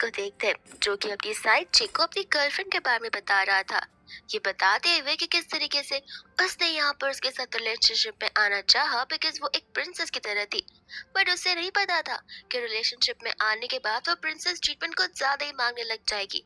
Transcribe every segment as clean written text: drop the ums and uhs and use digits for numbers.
को देखते हैं जो कि अपनी साइड चिक को अपनी गर्लफ्रेंड के बारे में बता रहा था। ये बताते हुए कि किस तरीके से उसने यहाँ पर उसके साथ रिलेशनशिप में आना चाहा बिकॉज वो एक प्रिंसेस की तरह थी। बट उसे नहीं पता था कि रिलेशनशिप में आने के बाद वो प्रिंसेस ट्रीटमेंट को ज्यादा ही मांगने लग जाएगी।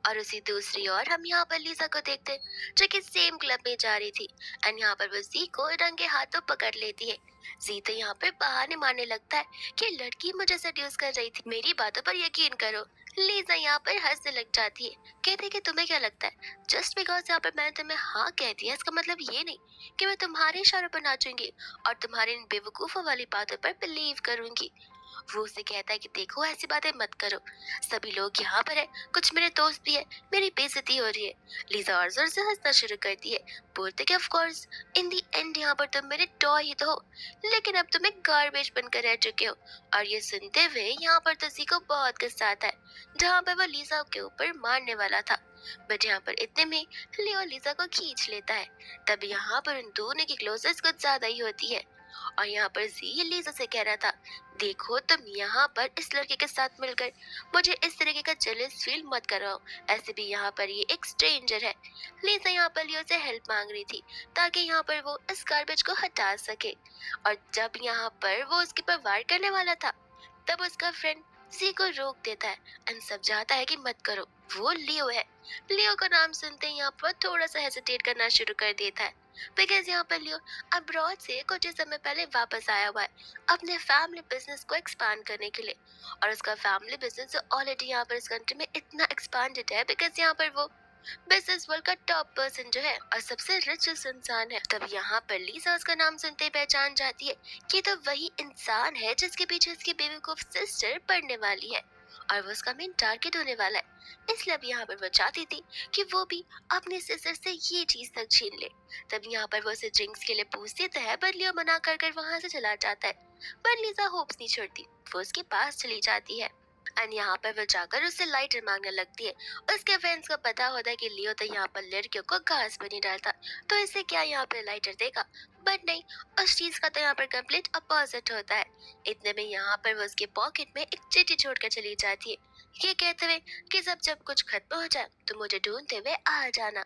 और उसी दूसरी ओर हम यहाँ पर लीजा को देखते हैं जो कि सेम क्लब में जा रही थी। एंड यहाँ पर वो जी को रंगे हाथों पकड़ लेती है। जी तो यहाँ पर बहाने मारने लगता है कि लड़की मुझे सेड्यूस कर रही थी, मेरी बातों पर यकीन करो। लीजा यहाँ पर हंसने लग जाती है, कहते कि तुम्हें क्या लगता है जस्ट बिकॉज यहाँ पर मैंने तुम्हें हाँ कह दिया इसका मतलब ये नहीं कि मैं तुम्हारे इशारों पर नाचूंगी और तुम्हारी इन बेवकूफों वाली बातों पर बिलीव करूंगी। वो उसे कहता है कि देखो ऐसी बातें मत करो, सभी लोग यहाँ पर है, कुछ मेरे दोस्त भी है, मेरी बेइज्जती हो रही है। लीजा और जोर से हंसना शुरू करती है, बोलते कि of course in the and यहाँ पर तुम मेरे टॉय ही तो हो, लेकिन अब तुम एक गार्बेज बनकर रह चुके हो। और ये सुनते हुए यहाँ पर तसी को बहुत गुस्सा आता है, जहाँ पर वो लीजा के ऊपर मारने वाला था। बट यहाँ पर इतने में लियो लीजा को खींच लेता है। तब यहाँ पर उन दोनों की क्लोजेस्ट कुछ ज्यादा ही होती है। और यहाँ पर जी लीजा से कह रहा था, देखो तुम यहाँ पर इस लड़के के साथ मिलकर मुझे इस तरीके का जेलस फील मत कराओ, ऐसे भी यहाँ पर ये एक स्ट्रेंजर है। लीजा यहाँ पर लियो से हेल्प मांग रही थी ताकि यहाँ पर वो इस गार्बेज को हटा सके। और जब यहाँ पर वो उसके पर वार करने वाला था, तब उसका फ्रेंड जी को रोक देता है एंड समझाता है कि मत करो, वो लियो है। लियो का नाम सुनते ही यहाँ पर थोड़ा सा हेजिटेट करना शुरू कर देता है बिकॉज यहाँ पर लियो अब्रॉड से कुछ ही समय पहले वापस आया हुआ है अपने फैमिली बिजनेस को एक्सपांड करने के लिए। और उसका फैमिली बिजनेस ऑलरेडी यहाँ पर इस कंट्री में इतना एक्सपांडेड है बिकॉज यहाँ पर वो बिजनेस वर्ल्ड का टॉप पर्सन जो है और सबसे रिचेस्ट इंसान है। तब यहाँ पर लीजा उसका नाम सुनते ही पहचान जाती है कि तो वही इंसान है जिसके पीछे उसकी बेवकूफ सिस्टर पढ़ने वाली है और वो उसका मेन टारगेट होने वाला है। इसलिए अब यहाँ पर वो चाहती थी कि वो भी अपनी सिस्टर से ये चीज तक छीन ले। तब यहाँ पर वो उसे ड्रिंक्स के लिए पूछती तो है, पर लियो मना कर वहां से चला जाता है। पर लीजा होप्स नहीं छोड़ती, वो उसके पास चली जाती है। एंड यहाँ पर वो जाकर उससे लाइटर मांगने लगती है। उसके फ्रेंड्स को पता होता है कि लियो तो यहाँ पर लड़कियों को घास पर नहीं डालता, तो इसे क्या यहाँ पर लाइटर देगा। बट नहीं, उस चीज का तो यहाँ पर कंप्लीट अपोजिट होता है। इतने में यहाँ पर वो उसके पॉकेट में एक चिट्ठी छोड़कर चली जाती है, ये कहते हुए कि जब कुछ खत्म हो जाए तो मुझे ढूंढते हुए आ जाना।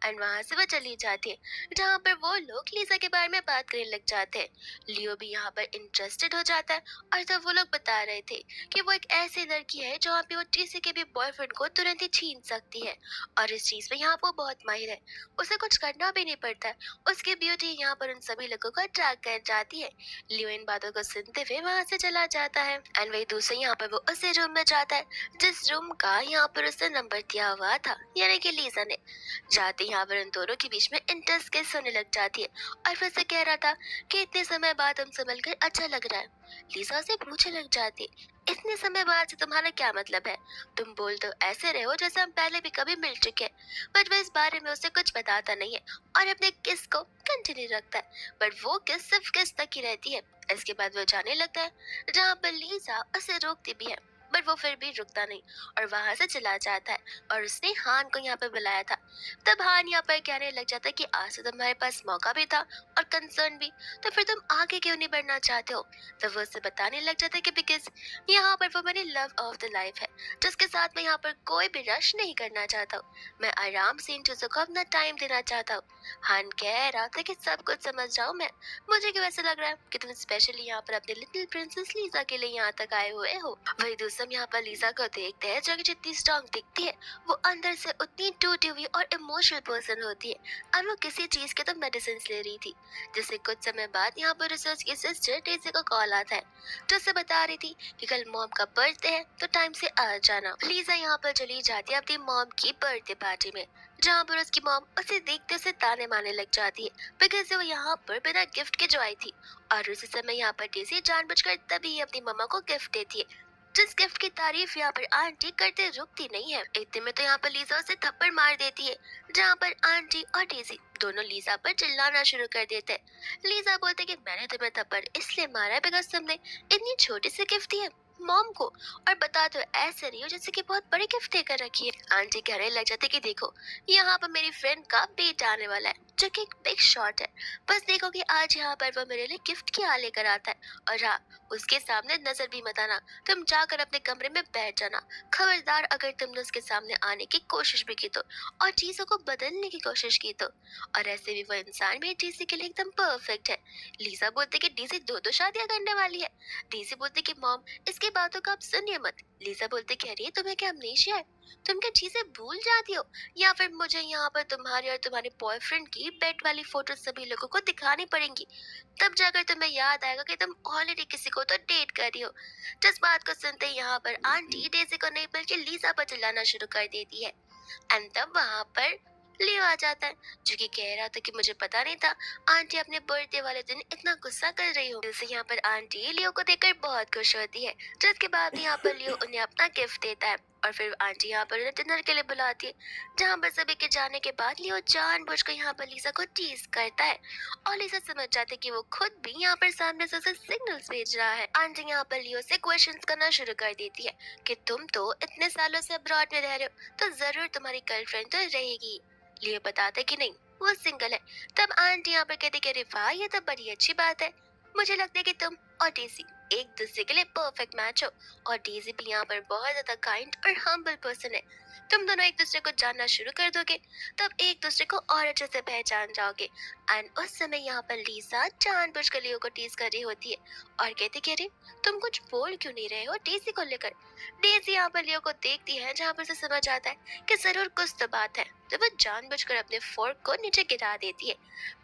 एंड वहां से वो चली जाती है, जहाँ पर वो लोग लीजा के बारे में बात करने लग जाते हैं। लियो भी यहाँ पर इंटरेस्टेड हो जाता है और तब वो लोग बता रहे थे कि वो एक ऐसी लड़की है जहाँ पे वो किसी के भी बॉयफ्रेंड को तुरंत ही छीन सकती है और इस चीज में यहाँ वो बहुत माहिर है, उसे कुछ करना भी नहीं पड़ता है। उसकी ब्यूटी यहाँ पर उन सभी लोगों को अट्रैक्ट कर जाती है। लियो इन बातों को सुनते हुए वहां से चला जाता है। एंड वही दूसरे यहाँ पर वो उसी रूम में जाता है जिस रूम का यहाँ पर उसने नंबर दिया हुआ था, यानी कि लीजा ने। जाते यहाँ पर उन दोनों के बीच में इंटरेस्ट किस होने लग जाती है और फिर से कह रहा था कि इतने समय बाद हम संभल कर अच्छा लग रहा है। लीजा से पूछने लग जाती है, इतने समय बाद से तुम्हारा क्या मतलब है? तुम बोल तो ऐसे रहे हो जैसे हम पहले भी कभी मिल चुके हैं। बट वो इस बारे में उसे कुछ बताता नहीं है और अपने किस को कंटिन्यू रखता है। बट वो किस सिर्फ किस तक ही रहती है। इसके बाद वो जाने लगता है, जहाँ पर लीजा उसे रोकती भी है, बट वो फिर भी रुकता नहीं और वहां से चला जाता है। और उसने हान को यहाँ पर बुलाया था। तब हान यहाँ पर कहने लग जाता है कि आज तो तुम्हारे पास मौका भी था और कंसर्न भी, तो फिर तुम आगे क्यों नहीं बढ़ना चाहते हो? तब वो उसे बताने लग जाता है कि बिकॉज यहाँ पर वो मेरी लव ऑफ द लाइफ है, जिसके साथ मैं यहाँ पर कोई भी रश नहीं करना चाहता हूँ। मैं आराम से इन चीजों को अपना टाइम देना चाहता हूँ। हान कह रहा था कि सब कुछ समझ जाओ मैं, मुझे क्यों ऐसा लग रहा है कि तुम स्पेशली यहाँ पर अपने लिटिल प्रिंसेस लीजा के लिए यहाँ तक आए हुए हो। वही दूसरा यहाँ पर लीजा को देखते हैं जो कि जितनी स्ट्रॉन्ग दिखती है वो अंदर से उतनी टूटी हुई और इमोशनल पर्सन होती है। और वो किसी चीज के तो मेडिसिन ले रही थी, जिससे कुछ समय बाद यहाँ पर उसे उसकी सिस्टर डेजी को कॉल आता है, जो उसे बता रही थी कि कल मॉम का बर्थडे है तो टाइम से आ जाना। लीजा यहाँ पर चली जाती है अपनी मॉम की बर्थडे पार्टी में, जहाँ पर उसकी मॉम उसे देखते उसे ताने मारने लग जाती है बिकॉज वो यहाँ पर बिना गिफ्ट के जो आई थी। और उसी समय यहाँ पर डेजी जानबूझकर तभी अपनी मम्मा को गिफ्ट देती है, जिस गिफ्ट की तारीफ यहाँ पर आंटी करते रुकती नहीं है। इतने में तो यहाँ पर लीजा उसे थप्पड़ मार देती है, जहाँ पर आंटी और डेजी दोनों लीजा पर चिल्लाना शुरू कर देते हैं। लीजा बोलते कि मैंने तुम्हें थप्पड़ इसलिए मारा है बिकॉज तुमने इतनी छोटी सी गिफ्ट दी है मॉम को, और बता दो ऐसे नहीं हो जैसे कि बहुत बड़ी गिफ्ट देकर रखी है। आंटी कहने लग जाते कि देखो यहाँ पर मेरी फ्रेंड का बेटा आने वाला है जो कि एक बिग शॉट है। बस देखो कि आज यहाँ पर वो मेरे लिए गिफ्ट क्या लेकर आता है। और हाँ, उसके सामने नजर भी मत आना। तुम जाकर अपने कमरे में बैठ जाना। खबरदार अगर तुमने उसके सामने आने की कोशिश भी की तो, और चीजों को बदलने की कोशिश की तो। और ऐसे भी वो इंसान मेरी डीसी के लिए एकदम परफेक्ट है। लीजा बोलती कि डीसी दो दो शादियां करने वाली है। डीसी बोलती कि मॉम, इसकी बातों को आप सुनिए मत। लीजा बोलती कि अरे तुम्हें क्या अमनेशिया है, तुम क्या चीजें भूल जाती हो, या फिर मुझे यहाँ पर तुम्हारे और तुम्हारे बॉयफ्रेंड की बेड वाली फोटो सभी लोगों को दिखानी पड़ेंगी, तब जाकर तुम्हें याद आएगा कि तुम ऑलरेडी किसी को तो डेट कर रही हो। जिस बात को सुनते ही यहाँ पर आंटी डेजी को नहीं बल्कि लीजा पर चिल्लाना शुरू कर देती है। एंड तब वहां पर लियो आ जाता है, जो कि कह रहा था कि मुझे पता नहीं था आंटी अपने बर्थडे वाले दिन इतना गुस्सा कर रही हो। जैसे यहाँ पर आंटी लियो को देखकर बहुत खुश होती है, जिसके बाद यहाँ पर लियो उन्हें अपना गिफ्ट देता है। और फिर आंटी यहाँ पर उन्हें डिनर के लिए बुलाती है, जहाँ पर सभी के जाने के बाद लियो जानबूझकर यहाँ पर लीजा को टीज करता है। और लीजा समझ जाती है कि वो खुद भी यहाँ पर सामने से उसे सिग्नल्स भेज रहा है। आंटी यहाँ पर लियो से क्वेश्चंस करना शुरू कर देती है कि तुम तो इतने सालों से अब्रॉड में रह रहे हो, तो जरूर तुम्हारी गर्लफ्रेंड तो रहेगी। लिए बताते कि नहीं, वो सिंगल है। तब आंटी यहाँ पर कहती कि अरे वाह, ये तो बड़ी अच्छी बात है। मुझे लगता है कि तुम और डेजी एक दूसरे के लिए परफेक्ट मैच हो। और डेजी भी यहाँ पर बहुत ज्यादा काइंड और हम्बल पर्सन है। तुम दोनों एक दूसरे को जानना शुरू कर दोगे, तब एक दूसरे को और अच्छे से पहचान जाओगे। एंड उस समय यहाँ पर लीसा जानबूझकर लियो को टीज कर रही होती है और कहती कि अरे तुम कुछ बोल क्यों नहीं रहे हो डेजी को लेकर। डेजी यहाँ पर लियो को देखती है, जहाँ पर से समझ आता है कि जरूर कुछ तो बात है, तो वो जानबूझकर अपने फोर्क को नीचे गिरा देती है।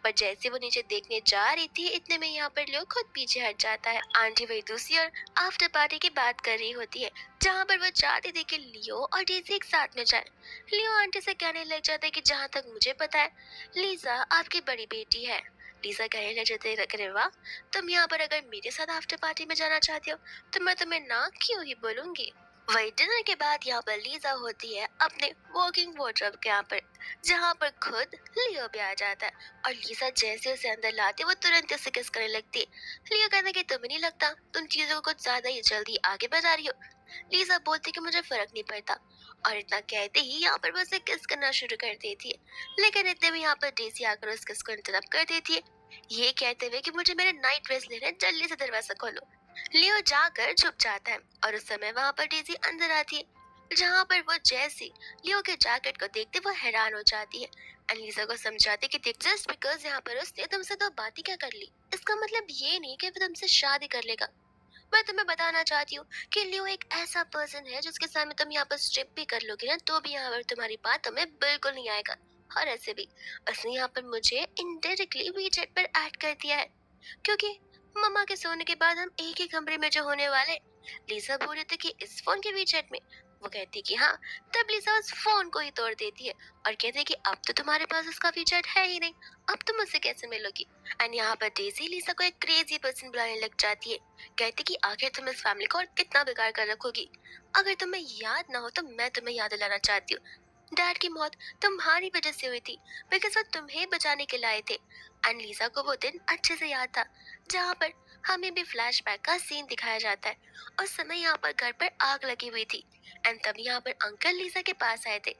पर जैसे वो नीचे देखने जा रही थी, इतने में यहाँ पर लियो खुद पीछे हट जाता है। आंटी वही दूसरी ओर आफ्टर पार्टी की बात कर रही होती है, जहाँ पर वो चाहती थी कि लियो और डेजी एक साथ में जाए। लियो आंटी से कहने लग जाता है कि जहाँ तक मुझे पता है, लीजा आपकी बड़ी बेटी है। लीजा कहने लग जाते हैं, अरे वाह, तुम यहाँ पर अगर मेरे साथ आफ्टर पार्टी में जाना चाहती हो तो मैं तुम्हें ना क्यों ही बोलूंगी। वही डिनर के बाद यहाँ पर लीजा होती है अपने वॉकिंग वार्डरोब के यहाँ पर, जहाँ पर खुद लियो भी आ जाता है। और लीजा जैसे उसे अंदर लाती है, वो तुरंत उसे किस करने लगती है। लियो कहता है कि तुम्हें नहीं लगता तुम चीजों को कुछ ज्यादा ही जल्दी आगे बढ़ा रही हो। लीजा बोलती कि मुझे फर्क नहीं पड़ता, और इतना कहते ही यहाँ पर वो उसे किस करना शुरू कर देती है। लेकिन इतने में यहाँ पर डेजी आकर उस किस को इंटरप्ट कर देती है, ये कहते हुए कि मुझे मेरे नाइट ड्रेस लेने हैं, जल्दी से दरवाजा खोलो। लियो जाकर छुप जाता है, और उस समय वहां पर डेजी अंदर आती है, जहां पर वो जैसी लियो के जैकेट को देखते वो हैरान हो जाती है। अलीजा को समझाती कि देख, जस्ट बिकॉज यहाँ पर उसने तुमसे दो बातें क्या कर ली, इसका मतलब ये नहीं कि वो तुमसे शादी कर लेगा। मैं तुम्हें बताना चाहती हूँ कि लियो एक ऐसा पर्सन है जिसके सामने तुम यहाँ पर स्ट्रिप भी कर लोगे ना, तो भी यहाँ पर तुम्हारी बात तुम्हें बिल्कुल नहीं आएगा। और ऐसे भी उसने यहाँ पर मुझे इनडायरेक्टली वीचैट पर ऐड कर दिया है, क्योंकि मम्मा के सोने के बाद हम एक ही कमरे में जो होने वाले। लीजा बोल रही थी कि इस फोन के वीचैट में, वो कहती कि हाँ। तब लीजा उस फोन को ही तोड़ देती है और कहती है कि अब तो तुम्हारे पास उसका वीचैट है ही नहीं, अब तुम उससे कैसे मिलोगी। एंड यहाँ पर डेजी लीजा को एक क्रेजी पर्सन बुलाने लग जाती है, कहती कि आखिर तुम इस फैमिली को और कितना बेकार कर रखोगी। अगर तुम्हें याद ना हो तो मैं तुम्हें याद दिलाना चाहती हूँ, डैड की मौत तुम्हारी वजह से हुई थी, बिकॉज वो तुम्हें बचाने के लाए थे। एंड लीजा को वो दिन अच्छे से याद था, जहाँ पर हमें भी फ्लैशबैक का सीन दिखाया जाता है। उस समय यहाँ पर घर पर आग लगी हुई थी, एंड तभी यहाँ पर अंकल लीजा के पास आए थे।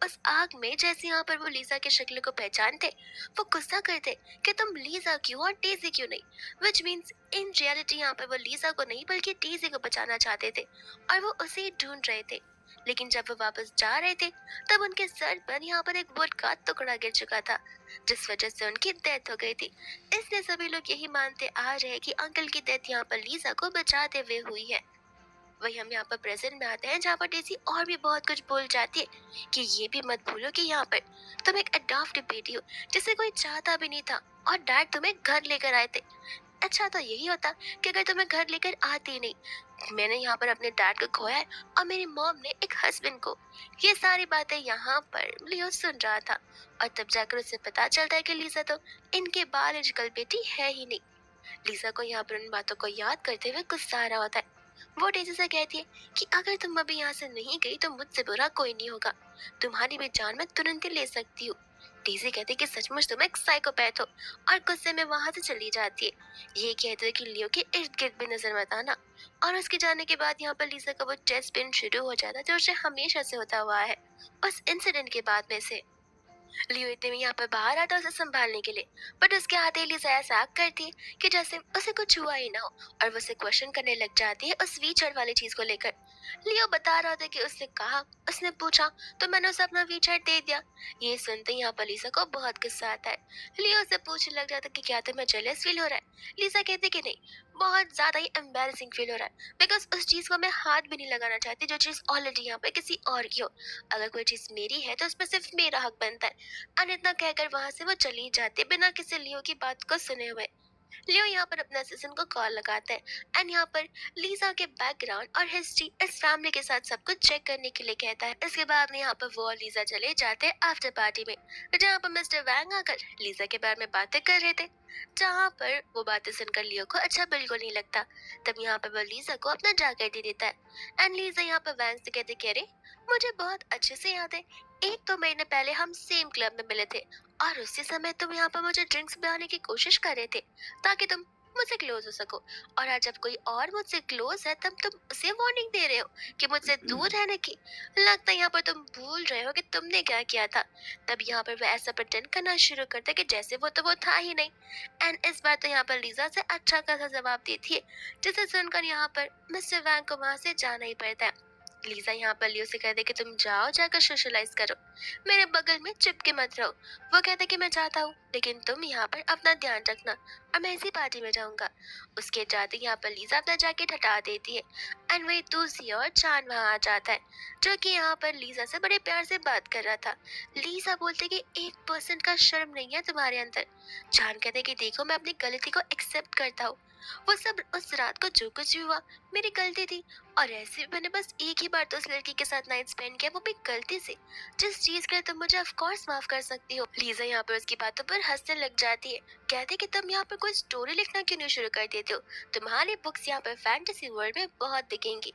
उस आग में जैसे यहाँ पर वो लीजा की शक्ल को पहचानते, वो गुस्सा करते कि तुम लीजा क्यों और डेजी क्यों नहीं, विच मीन्स इन रियलिटी यहाँ पर वो लीजा को नहीं बल्कि डेजी को बचाना चाहते थे, और वो उसे ही ढूंढ रहे थे। लेकिन जब वो वापस जा रहे थे, तब उनके सर पर यहाँ पर एक वुड का टुकड़ा गिर चुका था, जिस वजह से उनकी डेथ हो गई थी। इसलिए सभी लोग यही मानते आ रहे हैं कि अंकल की डेथ यहाँ पर लीजा को बचाते हुए हुई है। वही हम यहाँ पर प्रेजेंट में आते हैं, जहाँ पर डेजी और भी बहुत कुछ बोल जाती है कि ये भी मत भूलो कि यहाँ पर तुम एक अडॉप्टेड बेटी हो, जिसे कोई चाहता भी नहीं था, और डैड तुम्हें घर लेकर आए थे। अच्छा तो यही होता कि अगर तुम्हें घर लेकर आते ही नहीं। मैंने यहाँ पर अपने डैड को खोया है, और मेरी मॉम ने एक हस्बैंड को। ये सारी बातें यहाँ पर लियो सुन रहा था, और तब जाकर उसे पता चलता है कि लीजा तो इनके बायोलॉजिकल बेटी है ही नहीं। लीजा को यहाँ पर उन बातों को याद करते हुए गुस्सा आ रहा होता है। वो डेजी से कहती है कि अगर तुम अभी यहाँ से नहीं गई तो मुझसे बुरा कोई नहीं होगा, तुम्हारी भी जान मैं तुरंत ही ले सकती हूँ। डेजी कहती है कि सचमुच तुम एक साइकोपैथ हो, और गुस्से में वहां से चली जाती है। ये कहते हैं कि लियो के इर्द गिर्द भी नजर मत आना। और उसके जाने के बाद यहाँ पर लीजा का वो चेस्ट पेन शुरू हो जाता है, जो उसे हमेशा से होता हुआ है उस इंसिडेंट के बाद में से। लियो इतने में यहाँ पर बाहर आता है उसे संभालने के लिए, बट उसके आते ही लिसा ऐसा एक्ट करती है कि जैसे उसे कुछ हुआ ही ना हो, और वो उसे क्वेश्चन करने लग जाती है उस वीचर वाली चीज को लेकर। लियो बता रहा था कि उसने कहा, उसने पूछा, तो मैंने उसे अपना वीचर दे दिया। ये सुनते ही यहाँ पर लिसा को बहुत गुस्सा आता है। लियो उसे पूछने लग जाता है कि क्या तुम्हें जेलस फील हो रहा है। लिसा कहती कि नहीं, बहुत ज्यादा ही एम्बैरेसिंग फील हो रहा है, बिकॉज उस चीज को मैं हाथ भी नहीं लगाना चाहती जो चीज ऑलरेडी यहाँ पे किसी और की हो। अगर कोई चीज मेरी है तो उसमें सिर्फ मेरा हक बनता है। और इतना कहकर वहां से वो चली जाती है बिना किसी लियो की बात को सुने हुए। लियो यहाँ पर अपने असिस्टेंट को कॉल लगाता है एंड यहाँ पर लीजा के बैकग्राउंड और हिस्ट्री इस फैमिली के साथ सब कुछ चेक करने के लिए कहता है। इसके बाद में यहाँ पर वो और लीजा चले जाते हैं आफ्टर पार्टी में, जहाँ पर मिस्टर वैंग आकर लीजा के बारे में बातें कर रहे थे, जहाँ पर वो बातें सुनकर लियो को अच्छा बिल्कुल नहीं लगता। तब यहाँ पर वो लीजा को अपना जैकेट दे देता है एंड लीजा यहाँ पर वैंग से कहते कह रहे, मुझे बहुत अच्छे से याद है, 1-2 महीने पहले हम सेम क्लब में मिले थे, और उसी समय तुम यहाँ पर मुझे ड्रिंक्स पिलाने की कोशिश कर रहे थे ताकि तुम मुझसे क्लोज हो सको। और आज जब कोई और मुझसे क्लोज है तब तुम उसे वार्निंग दे रहे हो कि मुझसे दूर रहने की। लगता है यहाँ पर तुम भूल रहे हो कि तुमने क्या किया था। तब यहाँ पर वह ऐसा प्रेटेंड करना शुरू करता है कि जैसे वो था ही नहीं। एंड इस बार तो यहाँ पर लीजा से अच्छा खासा जवाब देती है, जिसे सुनकर यहाँ पर मिस्टर वैंग को वहां से जाना ही पड़ता है। लीजा यहाँ पर लियो से कहते कि तुम जाओ जाकर सोशलाइज करो, मेरे बगल में चिपके मत रहो। वो कहते कि मैं चाहता हूँ, लेकिन तुम यहाँ पर अपना ध्यान रखना, और मैं इसी पार्टी में जाऊंगा। उसके जाते यहाँ पर लीजा अपना जैकेट हटा देती है एंड वही दूसरी और चांद वहां आ जाता है, जो कि यहाँ पर लीजा से बड़े प्यार से बात कर रहा था। लीजा बोलते कि 1% का शर्म नहीं है तुम्हारे अंदर। चांद कहते कि देखो, मैं अपनी गलती को एक्सेप्ट करता हूँ, वो सब उस रात को जो कुछ भी हुआ मेरी गलती थी, और ऐसे भी मैंने बस एक ही बार तो उस लड़की के साथ नाइट स्पेंड किया, वो भी गलती से, जिस चीज के लिए तुम मुझे ऑफ कोर्स माफ कर सकती हो। लीजा यहाँ पर उसकी बातों पर हंसने लग जाती है, कहते कि तुम यहाँ पर कोई स्टोरी लिखना क्यों नहीं शुरू कर देते हो, तुम्हारी बुक्स यहाँ पर फैंटेसी वर्ल्ड में बहुत दिखेंगी।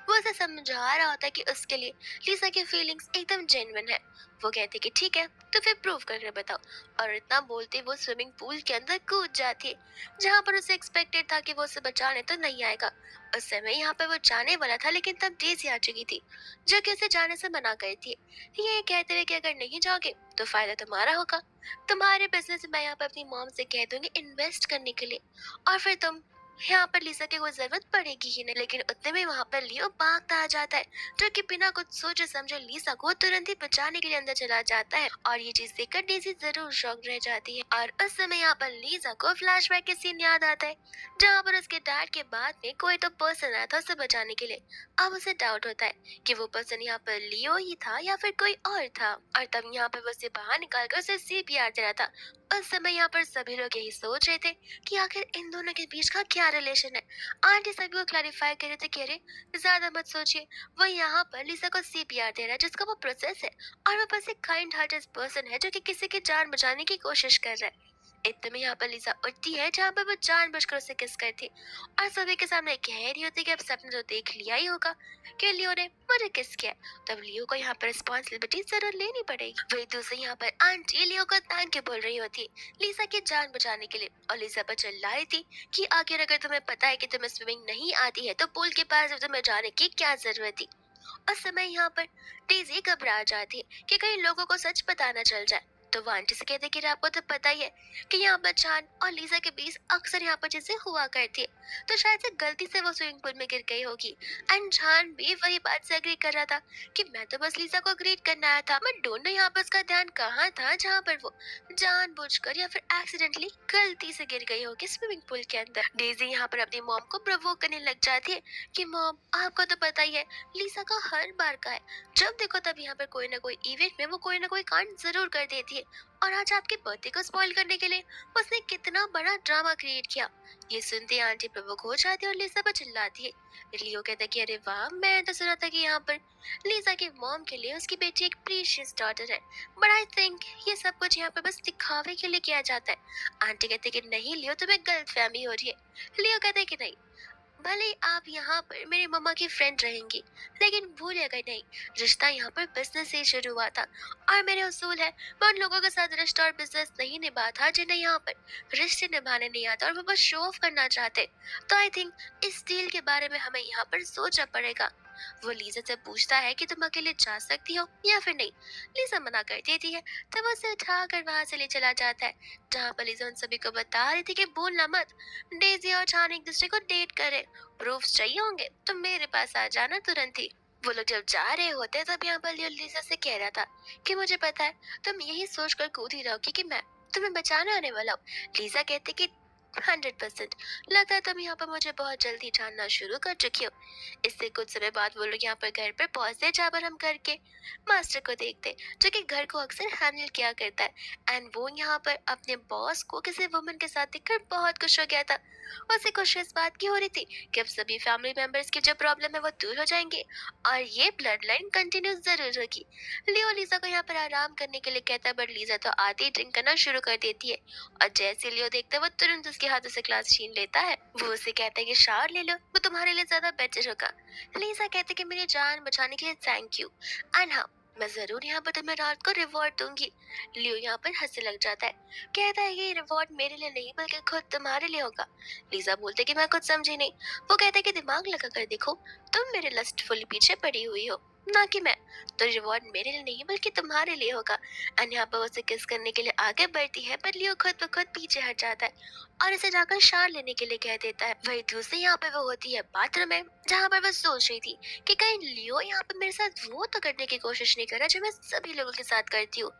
वो उसे समझा रहा होता है कि उसके लिए लीजा की फीलिंग्स एकदम जेन्युइन है। वो कहते कि ठीक है, तो फिर प्रूव करके बताओ। और इतना बोलते वो स्विमिंग पूल के अंदर कूद जाती है, जहाँ पर उसे एक्सपेक्टेड था कि वो उसे बचाने तो नहीं आएगा। उस समय यहाँ पर वो जाने वाला था, लेकिन तब डेज़ी आ चुकी थी, जो कि उसे जाने से मना कर थी, ये कहते हुए कि अगर नहीं जाओगे तो फायदा तुम्हारा होगा, तुम्हारे बिजनेस में मैं यहाँ पर अपनी मॉम से कह दूंगी इन्वेस्ट करने के लिए, और फिर तुम यहाँ पर लीजा की कोई जरूरत पड़ेगी ही नहीं। लेकिन उतने में वहाँ पर लियो भागता आ जाता है, जो कि बिना कुछ सोचे समझे लीजा को तुरंत ही बचाने के लिए अंदर चला जाता है, और ये चीज देखकर डेज़ी जरूर शॉक रह जाती है। और उस समय यहाँ पर लीजा को फ्लैशबैक के सीन याद आता है, जहाँ पर उसके डैड के बाद में कोई तो पर्सन आया था उसे बचाने के लिए। अब उसे डाउट होता है कि वो पर्सन यहाँ पर लियो ही था या फिर कोई और था, और तब यहाँ पर वो उसे बाहर निकाल कर उसे सीपीआर दे रहा था। उस समय यहाँ पर सभी लोग यही सोच रहे थे कि आखिर इन दोनों के बीच का क्या रिलेशन है। आंटी सभी को क्लैरिफाई कर रहे थे, कह रहे ज्यादा मत सोचिए, वो यहाँ पर लिसा को सीपीआर दे रहा है जिसका वो प्रोसेस है, और वो बस एक काइंड हार्टेड पर्सन है जो कि किसी की जान बचाने की कोशिश कर रहा है। इतने में यहाँ पर लिसा उठती है, जहाँ पर वो जानबूझकर उसे किस करती, और सभी के सामने कह रही होती कि अब सबने तो देख लिया ही होगा कि लियो ने मुझे किस किया। तब लियो को यहाँ पर रिस्पॉन्सिबिलिटी जरूर लेनी पड़ेगी। वही दूसरी यहाँ पर आंटी लियो को थैंक यू बोल रही होती लिसा की जान बचाने के लिए, और लिसा पर चिल्ला रही थी कि आखिर अगर तुम्हें पता है कि तुम्हें स्विमिंग नहीं आती है तो पूल के पास तुम्हें जाने की क्या जरूरत थी। उस समय यहाँ पर डेज़ी घबरा जाती है कि कहीं लोगों को सच पता न चल जाए। तो वो आंटी से कहते कि आपको तो पता ही है कि यहाँ पर चांद और लीजा के बीच अक्सर यहाँ पर चीजें हुआ करती है, तो शायद से गलती से वो स्विमिंग पूल में गिर गई होगी। एंड चांद भी वही बात से एग्री कर रहा था कि मैं तो बस लीजा को ग्रीट करने आया था। मैं ढूंढ यहाँ पर उसका ध्यान कहाँ था जहाँ पर वो जानबूझकर या फिर एक्सीडेंटली गलती से गिर गई होगी स्विमिंग पूल के अंदर। डेज़ी यहाँ पर अपनी मॉम को प्रवोक करने लग जाती है कि मॉम, आपको तो पता ही है लीसा का हर बार का है, जब देखो तब यहाँ पर कोई ना कोई इवेंट में वो कोई ना कोई कांड जरूर कर देती है, और आज आपके बर्थडे को स्पॉइल करने के लिए उसने कितना बड़ा ड्रामा क्रिएट किया। ये सुनते आंटी प्रवोक हो जाती है और लिसा पर चिल्लाती है। लियो कहता कि अरे वाह, मैं तो सुना था कि यहाँ पर लिसा की मॉम के लिए उसकी बेटी एक प्रीशियस डॉटर है, बट आई थिंक ये सब कुछ यहाँ पर बस दिखावे के लिए किया जाता है। आंटी कहते कि नहीं लियो, तुम्हें गलतफहमी हो रही है। लियो कहते कि नहीं, भले ही आप यहाँ पर मेरी मम्मा की फ्रेंड रहेंगी, लेकिन भूलिएगा नहीं, रिश्ता यहाँ पर बिजनेस से शुरू हुआ था, और मेरे उसूल है मैं उन लोगों के साथ रिश्ता और बिजनेस नहीं निभाता जिन्हें यहाँ पर रिश्ते निभाने नहीं आता और वो बस शो ऑफ करना चाहते। तो आई थिंक इस डील के बारे में हमें यहाँ पर सोचना पड़ेगा। वो लीजा से पूछता है कि तुम अकेले जा सकती हो या फिर नहीं। लीजा मना कर देती है, तब वो उसे उठाकर वहां से ले चला जाता है, जहाँ पर लीजा उन सभी को बता रही थी कि बोलना मत, डेजी और चान एक दूसरे को डेट करे, प्रूफ चाहिए होंगे तो मेरे पास आ जाना तुरंत ही। वो लोग जब जा रहे होते तब यहाँ पर लियो लीजा से कह रहा था कि मुझे पता है तुम यही सोच कर कूद ही रहोगी कि मैं तुम्हें बचाने आने वाला हूँ। लीजा कहती कि 100%, लगता है तुम यहाँ पर मुझे बहुत जल्दी जानना शुरू कर चुकी हो। इससे कुछ समय बाद वो लोग यहाँ पर घर पर पहुंचते, जहाँ पर हम घर के मास्टर को देखते, जो कि घर को अक्सर हैंडल किया करता है। एंड वो यहाँ पर अपने बॉस को किसी वुमन के साथ देखकर बहुत खुश हो गया था। उसे खुशी इस बात की हो रही थी कि अब सभी फैमिली मेंबर्स की जो प्रॉब्लम है वो दूर हो जाएंगे और ये ब्लड लाइन कंटिन्यू जरूर होगी। लियो लीजा को यहाँ पर आराम करने के लिए कहता है, बट लीजा तो आते ही ड्रिंक करना शुरू कर देती है, और जैसे लियो देखता है वो तुरंत उसके हाथों से ग्लास छीन लेता है। वो उसे कहता है कि शावर ले लो, वो तुम्हारे लिए ज्यादा बेटर होगा। लीजा कहते कि मेरी जान बचाने के लिए थैंक यू, एंड हाँ, मैं जरूर यहाँ पर तुम्हें रात को रिवॉर्ड दूंगी। लियो यहाँ पर हंसने लग जाता है, कहता है ये रिवॉर्ड मेरे लिए नहीं बल्कि खुद तुम्हारे लिए होगा। लीजा बोलते कि मैं कुछ समझी नहीं। वो कहता है कि दिमाग लगा कर देखो, तुम मेरे लस्टफुल पीछे पड़ी हुई हो, ना कि मैं, तो रिवॉर्ड मेरे लिए नहीं बल्कि तुम्हारे लिए होगा। एंड यहाँ पर उसे किस करने के लिए आगे बढ़ती है, पर लियो खुद ब खुद पीछे हट जाता है और इसे जाकर शार लेने के लिए कह देता है। वही दूसरी यहाँ पे वो होती है बाथरूम में, जहाँ पर वो सोच रही थी कि कहीं लियो यहाँ पे मेरे साथ वो तो करने की कोशिश नहीं कर रहा जो मैं सभी लोगों के साथ करती हूँ।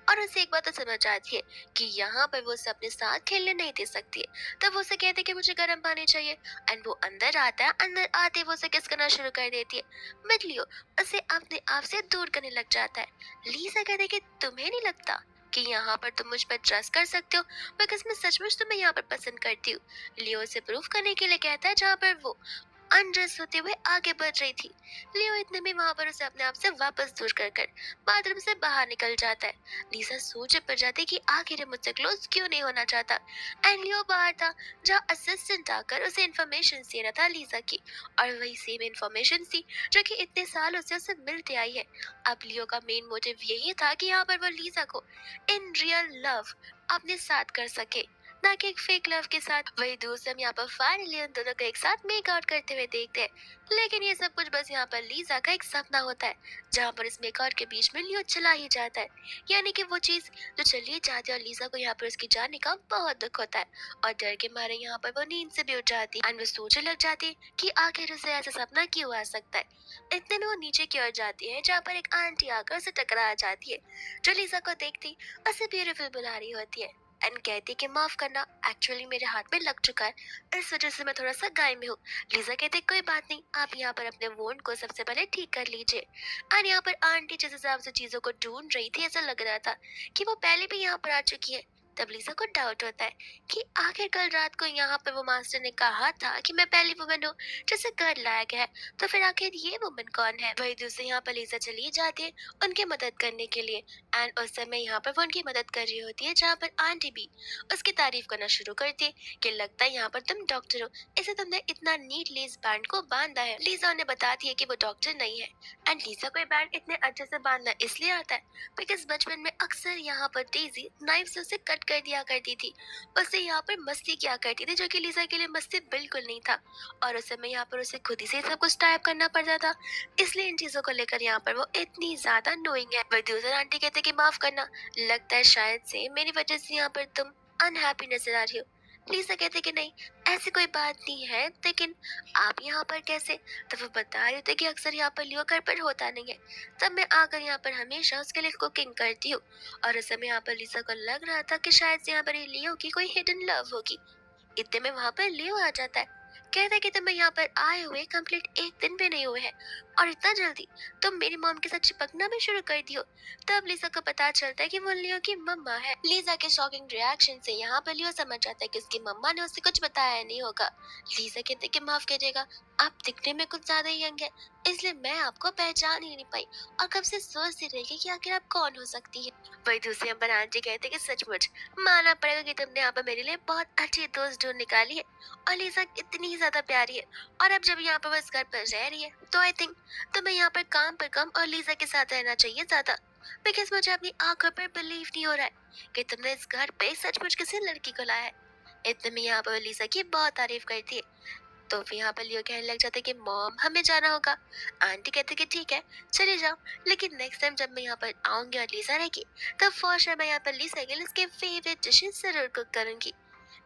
और उसे एक बात तो समझ आती है कि यहाँ पर वो उसे अपने साथ खेलने नहीं दे सकती है। तब वो उसे कहती है कि मुझे गर्म पानी चाहिए, एंड वो अंदर आता है। अंदर आते ही वो उसे किस करना शुरू कर देती है, बट लियो उसे अपने आप से दूर करने लग जाता है। लीजा कहती है कि तुम्हें नहीं लगता कि यहाँ पर तुम मुझ पर ट्रस्ट कर सकते हो, बिकॉज मैं सचमुच तुम्हें यहाँ पर पसंद करती हूँ। लियो उसे प्रूफ करने के लिए कहता है, जहाँ पर वो अनड्रेस होते हुए आगे बढ़ रही थी। लियो इतने में वहां पर उसे अपने आप से वापस दूर कर कर बाथरूम से बाहर निकल जाता है। लीजा सोच पड़ जाती है कि आखिर ये मुझसे क्लोज क्यों नहीं होना चाहता। एंड लियो बाहर था, जहाँ असिस्टेंट आकर उसे इन्फॉर्मेशन दे रहा था लीजा की, और वही सेम इन्फॉर्मेशन थी जो कि इतने सालों से उसे मिलती आई है। अब लियो का मेन मोटिव यही था कि यहाँ पर वो लीजा को इन रियल लव अपने साथ कर सके, ना कि एक फेक लव के साथ। वही दूसरे हम यहाँ पर फाइनली उन दोनों को एक साथ मेक आउट करते हुए देखते हैं। लेकिन ये सब कुछ बस यहाँ पर लीजा का एक सपना होता है, जहाँ पर इस मेक आउट के बीच में लियो चला ही जाता है, यानी कि वो चीज जो चली जाती है, और लीजा को यहाँ पर उसकी जाने का बहुत दुख होता है, और डर के मारे यहाँ पर वो नींद से भी उठ जाती है एंड वो सोचने लग जाती है कि आखिर उसे ऐसा सपना क्यों आ सकता है। इतने में वो नीचे की ओर जाती है, जहाँ पर एक आंटी आकर उसे टकरा जाती है, जो लीजा को देखती उसे ब्यूटीफुल बुला रही होती है एंड कहती कि माफ करना, एक्चुअली मेरे हाथ में लग चुका है, इस वजह से मैं थोड़ा सा गायब में हूँ। लीजा कहती कोई बात नहीं, आप यहाँ पर अपने वोंड को सबसे पहले ठीक कर लीजिए। एंड यहाँ पर आंटी जिस हिसाब से चीजों को ढूंढ रही थी, ऐसा लग रहा था कि वो पहले भी यहाँ पर आ चुकी है। तब लीजा को डाउट होता है कि आखिर कल रात को यहाँ पर वो मास्टर ने कहा था कि मैं पहली वुमन हूँ जिसे घर लाया गया है, तो फिर आखिर ये वुमन कौन है। वही दूसरे यहाँ पर लीजा चली जाती है उनकी मदद करने के लिए, एंड उस समय यहाँ पर वो उनकी मदद कर रही होती है, जहाँ पर आंटी भी उसकी तारीफ करना शुरू करती है कि लगता है यहाँ पर तुम डॉक्टर हो, इसे तुमने इतना नीटली इस बैंड को बांधा है। लीजा उन्हें बताती है कि वो डॉक्टर नहीं है, एंड लीजा को ये बैंड इतने अच्छे से बांधना इसलिए आता है बिकॉज बचपन में अक्सर यहाँ पर डेजी नाइफ से उसे कट कर दिया करती थी, उससे यहाँ पर मस्ती किया करती थी, जो कि लीजा के लिए मस्ती बिल्कुल नहीं था, और उस समय यहाँ पर उसे खुद ही से सब कुछ टाइप करना पड़ता था, इसलिए इन चीजों को लेकर यहाँ पर वो इतनी ज्यादा नोइंग है। वही दूसरी आंटी कहते कि माफ करना, लगता है शायद से मेरी वजह से यहाँ पर तुम अनहैप्पी नजर आ रही हो। लीजा कहते कि नहीं, ऐसी कोई बात नहीं है, लेकिन आप यहाँ पर कैसे। तो वो बता रहे थे कि अक्सर यहाँ पर लियो घर पर होता नहीं है, तब मैं आकर यहाँ पर हमेशा उसके लिए कुकिंग करती हूँ, और उस समय यहाँ पर लीजा को लग रहा था कि शायद से यहाँ पर ये लियो की कोई हिडन लव होगी। इतने में वहां पर लियो आ जाता है, कहता है कि तुम्हें यहाँ पर आए हुए कंप्लीट एक दिन भी नहीं हुए हैं, और इतना जल्दी तुम मेरी मॉम के साथ चिपकना भी शुरू कर दियो। तब लीजा को पता चलता है कि वो लियो की मम्मा है। लीजा के शॉकिंग रिएक्शन से यहाँ पर लियो समझ जाता है कि उसकी मम्मा ने उसे कुछ बताया नहीं होगा। लीजा कहते हैं कि माफ करिएगा, आप दिखने में कुछ ज्यादा ही यंग है, इसलिए मैं आपको पहचान ही नहीं पाई, और कब से सोचती रही कि आखिर आप कौन हो सकती है। वही दूसरी अम्बर आंटी कहते कि सचमुच मानना पड़ेगा कि तुमने यहाँ पर मेरे लिए बहुत अच्छी दोस्त ढूंढ निकाली है, और लीजा इतनी ही ज्यादा प्यारी है, और अब जब यहाँ पर वो इस घर पर रह रही है, तो आई थिंक तुम्हें यहाँ पर काम पर कम और लीजा के साथ रहना चाहिए ज्यादा, बिकॉज मुझे अपनी आंखों पर बिलीव नहीं हो रहा है कि तुमने इस घर पे सचमुच किसी लड़की को लाया है। इतने में यहाँ पर लीजा की बहुत तारीफ करती है, तो फिर यहाँ पर लियो कहने लग जाता है कि मॉम हमें जाना होगा। आंटी कहते कि ठीक है चले जाओ, लेकिन नेक्स्ट टाइम जब मैं यहाँ पर आऊंगी और लीजा रहेगी तब फॉर श्योर मैं यहाँ पर लीजा के लिए उसके फेवरेट डिशेस जरूर कुक करूंगी।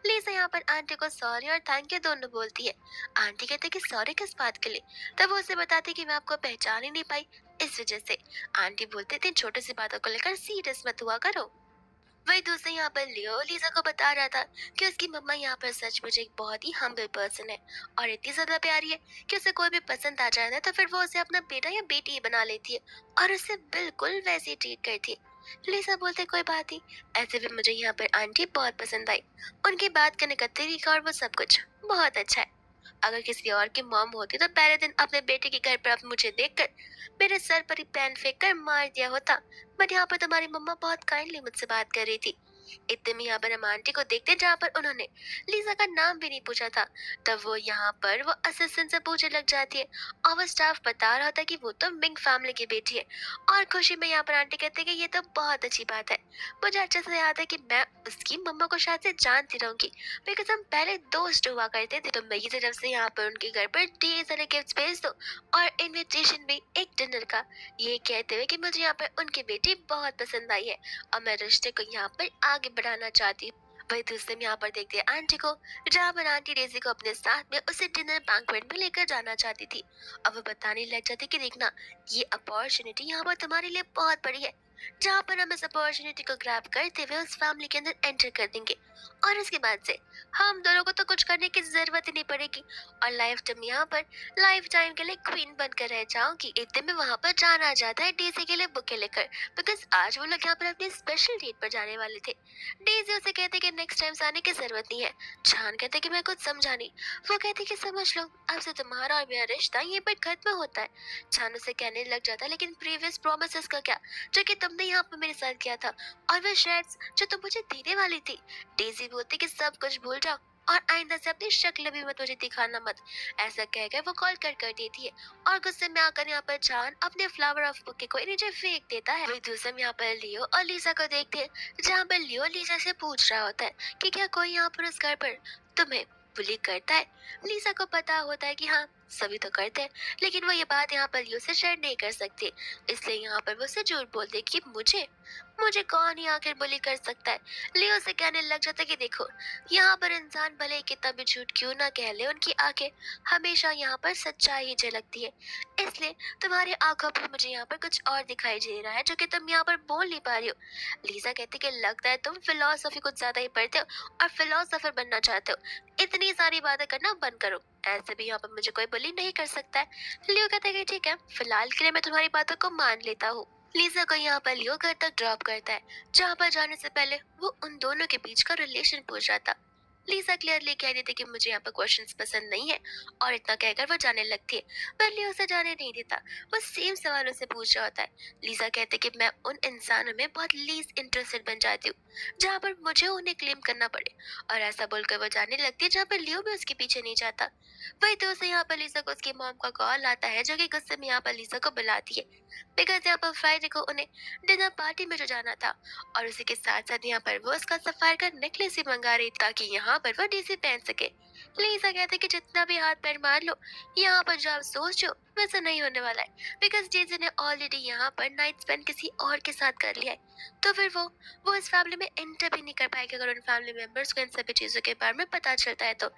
लीजा यहाँ पर आंटी को सॉरी और थैंक यू दोनों बोलती है। आंटी कहते कि सॉरी किस बात के लिए? तब वो उसे बताती कि मैं आपको पहचान ही नहीं पाई इस वजह से। आंटी बोलते थे छोटी सी बातों को लेकर सीरियस मत हुआ करो। वही दूसरे यहाँ पर लियो लीजा को बता रहा था कि उसकी मम्मा यहाँ पर सचमुच एक बहुत ही हम्बल पर्सन है और इतनी ज्यादा प्यारी है कि उसे कोई भी पसंद आ जाए ना तो फिर वो उसे अपना बेटा या बेटी ही बना लेती है और उसे बिल्कुल वैसे ही ट्रीट करती है। लीजा बोलते कोई बात नहीं, ऐसे भी मुझे यहाँ पर आंटी बहुत पसंद आई, उनकी बात करने का तरीका और वो सब कुछ बहुत अच्छा है। अगर किसी और की मॉम होती तो पहले दिन अपने बेटे के घर पर अब मुझे देखकर मेरे सर पर ही पेन फेंक कर मार दिया होता। बट यहाँ पर तुम्हारी मम्मा बहुत काइंडली मुझसे बात कर रही थी। इतने में यहाँ पर हम आंटी को देखते जहाँ पर उन्होंने लीजा का नाम भी नहीं पूछा था। तब वो यहाँ पर वो असिस्टेंट से पूछने लग जाती है और वो स्टाफ बता रहा था कि वो तो मिंग फैमिली की बेटी है। और खुशी में यहाँ पर आंटी कहते हैं कि ये तो बहुत अच्छी बात है। मुझे अच्छे से याद है कि मैं उसकी मम्मा को शायद से जानती रहूंगी बिकॉज हम पहले दोस्त हुआ करते थे। तो मेरी तरफ से यहाँ पर उनके घर पर ढेर सारे गिफ्ट भेज दो और इनविटेशन भी एक डिनर का, ये कहते हुए कि मुझे यहाँ पर उनकी बेटी बहुत पसंद आई है और मैं रिश्ते को यहाँ पर आगे बढ़ाना चाहती हूँ। वही दूसरे में यहाँ पर देखते हैं आंटी को, जहाँ पर आंटी डेजी को अपने साथ में उसे डिनर बैंक्वेट में लेकर जाना चाहती थी। अब वो बताने लग जाती कि देखना ये अपॉर्चुनिटी यहाँ पर तुम्हारे लिए बहुत बड़ी है, जहाँ पर हम इस अपॉर्चुनिटी को ग्रैब करते हुए उस फैमिली के अंदर एंटर कर देंगे और इसके बाद से हम दोनों को तो कुछ करने की जरूरत ही नहीं पड़ेगी और लाइफ टाइम यहाँ पर लाइफ टाइम के लिए क्वीन बनकर रह जाऊंगी। इतने में वहां पर जाना आ जाता है डेजी के लिए बुके लेकर, बिकॉज आज वो लोग यहाँ पर अपनी स्पेशल डेट पर जाने वाले थे। डेजी उसे कहते कि नेक्स्ट टाइम आने की जरूरत नहीं है। छान कहते कि मैं कुछ समझा नहीं। वो कहती कि समझ लो अब से तुम्हारा और मेरा रिश्ता ये पर खत्म होता है। छान उसे कहने लग जाता है लेकिन प्रीवियस प्रोमिस का क्या, जो कि तुमने यहाँ पर मेरे साथ किया था और वह शेयर्स जो तुम मुझे देने वाली थी। डेजी बोलती कि सब कुछ भूल जाओ और आइंदा से अपनी शक्ल भी मत मुझे दिखाना मत। ऐसा कहकर वो कॉल कर देती है और गुस्से में आकर यहाँ पर जान अपने फ्लावर ऑफ बुके को नीचे फेंक देता है। वही दूसरे में यहाँ पर लियो और लीजा को देखते हैं, जहाँ पर लियो लीजा से पूछ रहा होता है कि क्या कोई यहाँ पर उस घर पर तुम्हें बुली करता है। लीजा को पता होता है कि हाँ सभी तो करते हैं, लेकिन वो ये बात यहाँ पर लियो से शेयर नहीं कर सकती, इसलिए यहाँ पर वो उसे झूठ बोल दे कि मुझे मुझे कौन ही आखिर बुली कर सकता है। लियो से कहने लग जाता है कि देखो यहाँ पर इंसान भले ही कितना भी झूठ क्यों ना कह ले, उनकी आंखें हमेशा यहाँ पर सच्चाई ही झलकती है। इसलिए तुम्हारी आंखों पर मुझे यहाँ पर कुछ और दिखाई दे रहा है जो कि तुम यहाँ पर बोल नहीं पा रही हो। लीजा कहती कि लगता है तुम फिलोसफी कुछ ज्यादा ही पढ़ते हो और फिलोसफर बनना चाहते हो। इतनी सारी बातें करना बंद करो, ऐसे भी यहाँ पर मुझे कोई बुली नहीं कर सकता है। लियो कहता है कि ठीक है फिलहाल के लिए मैं तुम्हारी बातों को मान लेता हूँ। लीजा को यहाँ पर लियो घर तक ड्रॉप करता है, जहाँ पर जाने से पहले वो उन दोनों के बीच का रिलेशन पूछ रहा था। लीजा क्लियरली कह देती कि मुझे यहाँ पर क्वेश्चंस पसंद नहीं है और इतना कहकर वो जाने लगती है। पर लियो उसे जाने नहीं देता, वो सेम सवालों से पूछ रहा होता है। लीजा कहते कि मैं उन इंसानों में बहुत लीस्ट इंटरेस्टेड बन जाती हूँ जहाँ पर मुझे उन्हें क्लेम करना पड़े, और ऐसा बोलकर वो जाने लगती है जहाँ पर लियो भी उसके पीछे नहीं जाता। वही तो उसे यहाँ पर लीजा को उसकी मॉम का कॉल आता है, जो कि गुस्से में यहाँ पर लीजा को बुलाती है बिकॉज यहाँ पर फ्राइडे को उन्हें डिनर पार्टी में जो जाना था और उसी के साथ साथ यहाँ पर वो उसका सफायर का नेकलेस ही मंगा रही ताकि यहाँ पर वो डीसी पहन सके। लीजा कहते कि जितना भी हाथ पैर मार लो यहाँ पर जो आप सोचो वैसा नहीं होने वाला है, बिकॉज डीसी ने ऑलरेडी यहाँ पर नाइट स्पेंड किसी और के साथ कर लिया है। तो फिर वो इस फैमिली में एंटर भी नहीं कर पाएगी अगर उन फैमिली मेंबर्स को इन सभी चीजों के बारे में पता चलता है तो।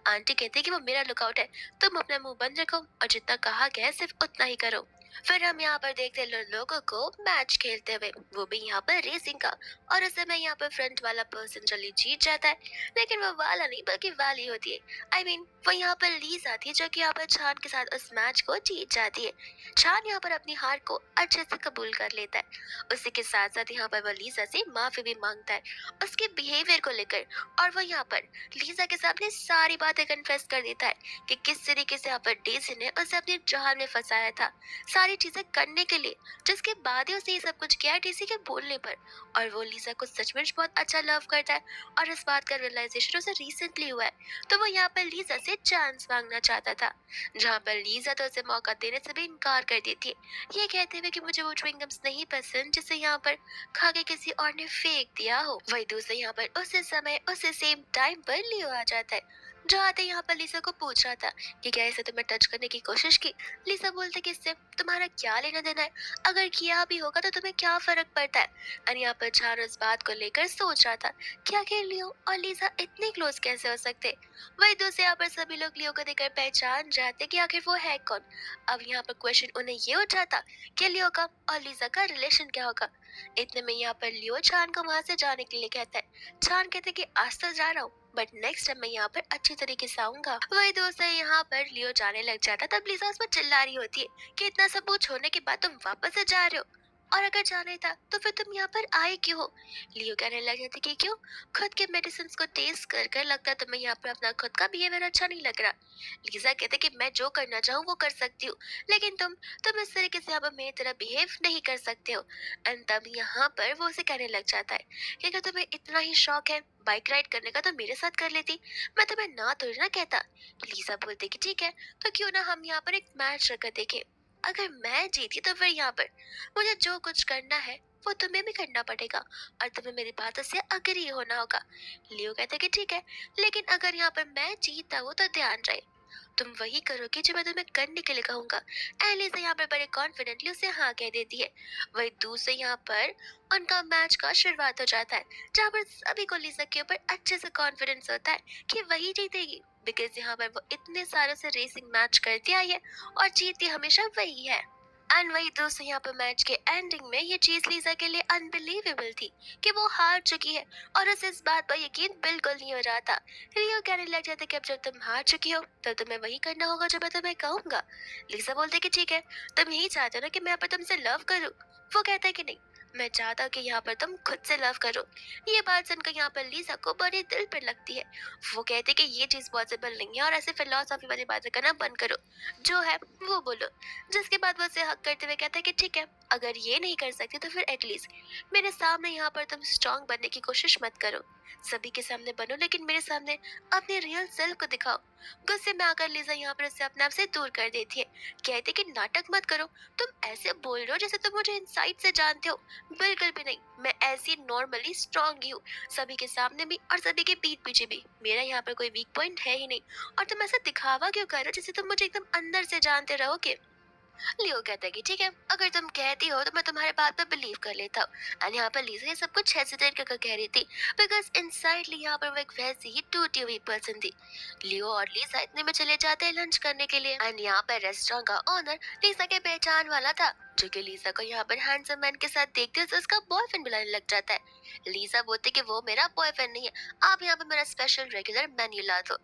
आंटी कहती है कि वो मेरा लुकआउट है, तुम अपना मुंह बंद रखो और जितना कहा गया है सिर्फ उतना ही करो। फिर हम यहाँ पर देखते हैं लोगों को मैच खेलते हुए, वो भी यहाँ पर रेसिंग का, और उस समय यहाँ पर फ्रंट वाला पर्सन जल्दी जीत जाता है, लेकिन वो वाला नहीं बल्कि वाली होती है। वो यहाँ पर लीज आती है जो कि यहाँ पर छान के साथ उस मैच को जीत जाती है। छान यहाँ पर अपनी हार को अच्छे से कबूल कर लेता है, उसी के साथ साथ यहाँ पर वो लीजा से माफी भी मांगता है उसके बिहेवियर को लेकर, और वो यहाँ पर लीजा के सामने सारी बातें कन्फेस कर देता है कि किस तरीके से यहाँ पर डेजी ने उसे अपने जाल में फंसाया था सारी चीजें करने के लिए, जिसके बाद ही उसे ये सब कुछ किया डीसी के बोलने पर। और वो लीजा को सचमुच बहुत अच्छा लव करता है और इस बात का रियलाइजेशन उसे रिसेंटली हुआ है, तो वो यहाँ पर लीजा से चांस मांगना चाहता था, जहाँ पर लीजा तो उसे मौका देने से भी इनकार कर देती है, ये कहते हुए कि मुझे वो च्युइंगम्स नहीं पसंद जिसे यहाँ पर खा के किसी और ने फेंक दिया हो। वही दूसरे यहाँ पर उसी समय उसी सेम टाइम पर लियो आ जाता है। जो आते यहाँ पर लिसा को पूछ रहा था कि क्या इसे तुम्हें टच करने की कोशिश की। लिसा बोलते कि इससे तुम्हारा क्या लेना देना है, अगर किया भी होगा तो तुम्हें क्या फर्क पड़ता है। और यहाँ पर चार इस बात को लेकर सोच रहा था कि आखिर लियो और लिसा इतने क्लोज कैसे हो सकते। वही दूसरे यहाँ पर सभी लोग लियो को देखकर पहचान जाते कि आखिर वो है कौन। अब यहाँ पर क्वेश्चन उन्हें ये उठ जाता कि लियो का और लिसा का रिलेशन क्या होगा। इतने में यहाँ पर लियो चान को वहां से जाने के लिए कहता है। चान कहते कि आज तो जा रहा हूँ, बट नेक्स्ट टाइम मैं यहाँ पर अच्छी तरीके से आऊंगा। वही दोस्त है यहाँ पर लियो जाने लग जाता, तब लिसा उस पर चिल्ला रही होती है कि इतना सब कुछ होने के बाद तुम वापस से जा रहे हो, और अगर जाना ही था तो फिर तुम यहाँ पर आए क्यों हो। लियो कहने लग जाती कि क्यों, खुद के मेडिसिन को टेस्ट कर कर लगता है तुम्हें यहाँ पर अपना खुद का बिहेवियर अच्छा नहीं लग रहा। लिसा कहते कि मैं जो करना चाहूँ वो कर सकती हूँ, लेकिन तुम इस तरीके से यहाँ पर मेरी तरह बिहेव नहीं कर सकते हो। एंड तब यहाँ पर वो उसे कहने लग जाता है कि अगर तुम्हें इतना ही शौक है बाइक राइड करने का तो मेरे साथ कर लेती, मैं तुम्हें ना थोड़ी ना कहता। लीसा बोलती कि ठीक है, तो क्यों ना हम यहाँ पर एक मैच रखकर देखें, अगर मैं जीती तो फिर यहाँ पर मुझे जो कुछ करना है वो तुम्हें भी करना पड़ेगा, और तुम्हें मेरी बातों से अग्री होना होगा। लियो कहते कि ठीक है, लेकिन अगर यहाँ पर मैं जीतता हूँ तो ध्यान रहे तुम वही करोगे जो मैं तुम्हें करने के लिए कहूंगा। एलिसा यहाँ पर बड़े कॉन्फिडेंटली उसे हाँ कह देती है। वही दूसरे यहाँ पर उनका मैच का शुरुआत हो जाता है, जहाँ पर सभी को लिसा के ऊपर अच्छे से कॉन्फिडेंस होता है कि वही जीतेगी, बिकॉज यहाँ पर वो इतने सालों से रेसिंग मैच करती आई है और जीतती हमेशा वही है। एंड वही दोस्तों यहाँ पर मैच के एंडिंग में ये चीज लीजा के लिए अनबिलीवेबल थी कि वो हार चुकी है, और उसे इस बात पर यकीन बिल्कुल नहीं हो रहा था। लियो कहने लग जाते कि अब जब तुम हार चुकी हो तो तुम्हें वही करना होगा जो मैं तुम्हें कहूंगा। लीजा बोलते कि ठीक है, तुम यही चाहते हो ना कि मैं यहाँ पर तुमसे लव करूं। वो कहता है कि नहीं, मैं चाहता हूँ कि यहाँ पर तुम खुद से लव करो। ये बात सुनकर यहाँ पर लीजा को बड़े दिल पर लगती है। वो कहते कि ये चीज पॉसिबल नहीं है और ऐसे फिलोसॉफी वाली बातें करना बंद करो, जो है वो बोलो। जिसके बाद वो उसे हक करते हुए कहता है कि ठीक है, अगर ये नहीं कर सकती तो फिर एटलीस्ट मेरे सामने यहाँ पर तुम स्ट्रांग बनने की कोशिश मत करो। सभी के सामने बनो लेकिन मेरे सामने अपने रियल सेल्फ को दिखाओ। गुस्से में आकर लिजा यहाँ पर उसे अपने आप से दूर कर देती है। कहते कि नाटक मत करो, तुम ऐसे बोल रहे हो जैसे तुम मुझे इनसाइड से जानते हो। बिल्कुल भी नहीं, मैं ऐसी नॉर्मली स्ट्रांग ही हूँ, सभी के सामने भी और सभी के पीठ पीछे भी। मेरा यहाँ पर कोई वीक पॉइंट है ही नहीं, और तुम ऐसा दिखावा क्यों कर रहे हो जैसे तुम मुझे एकदम अंदर से जानते रहोगे। लियो कहता है कि ठीक है, अगर तुम कहती हो तो मैं तुम्हारे बात पर बिलीव कर लेता हूँ। एंड यहाँ पर लीजा ये सब कुछ हेसिटेट कर कह रही थी, बिकॉज इनसाइडली यहाँ पर वो एक वैसी ही टूटी हुई पर्सन थी। लियो और लीजा इतने में चले जाते हैं लंच करने के लिए, एंड यहाँ पर रेस्टोरेंट का ओनर लीजा के पहचान वाला था, जो कि लीजा को यहाँ पर हैंडसम मैन के साथ देखते हुए उसका बॉयफ्रेंड बुलाने लग जाता है। लीजा बोलती कि वो मेरा बॉयफ्रेंड नहीं है, आप यहाँ पर मेरा स्पेशल रेगुलर मेन्यू ला दो।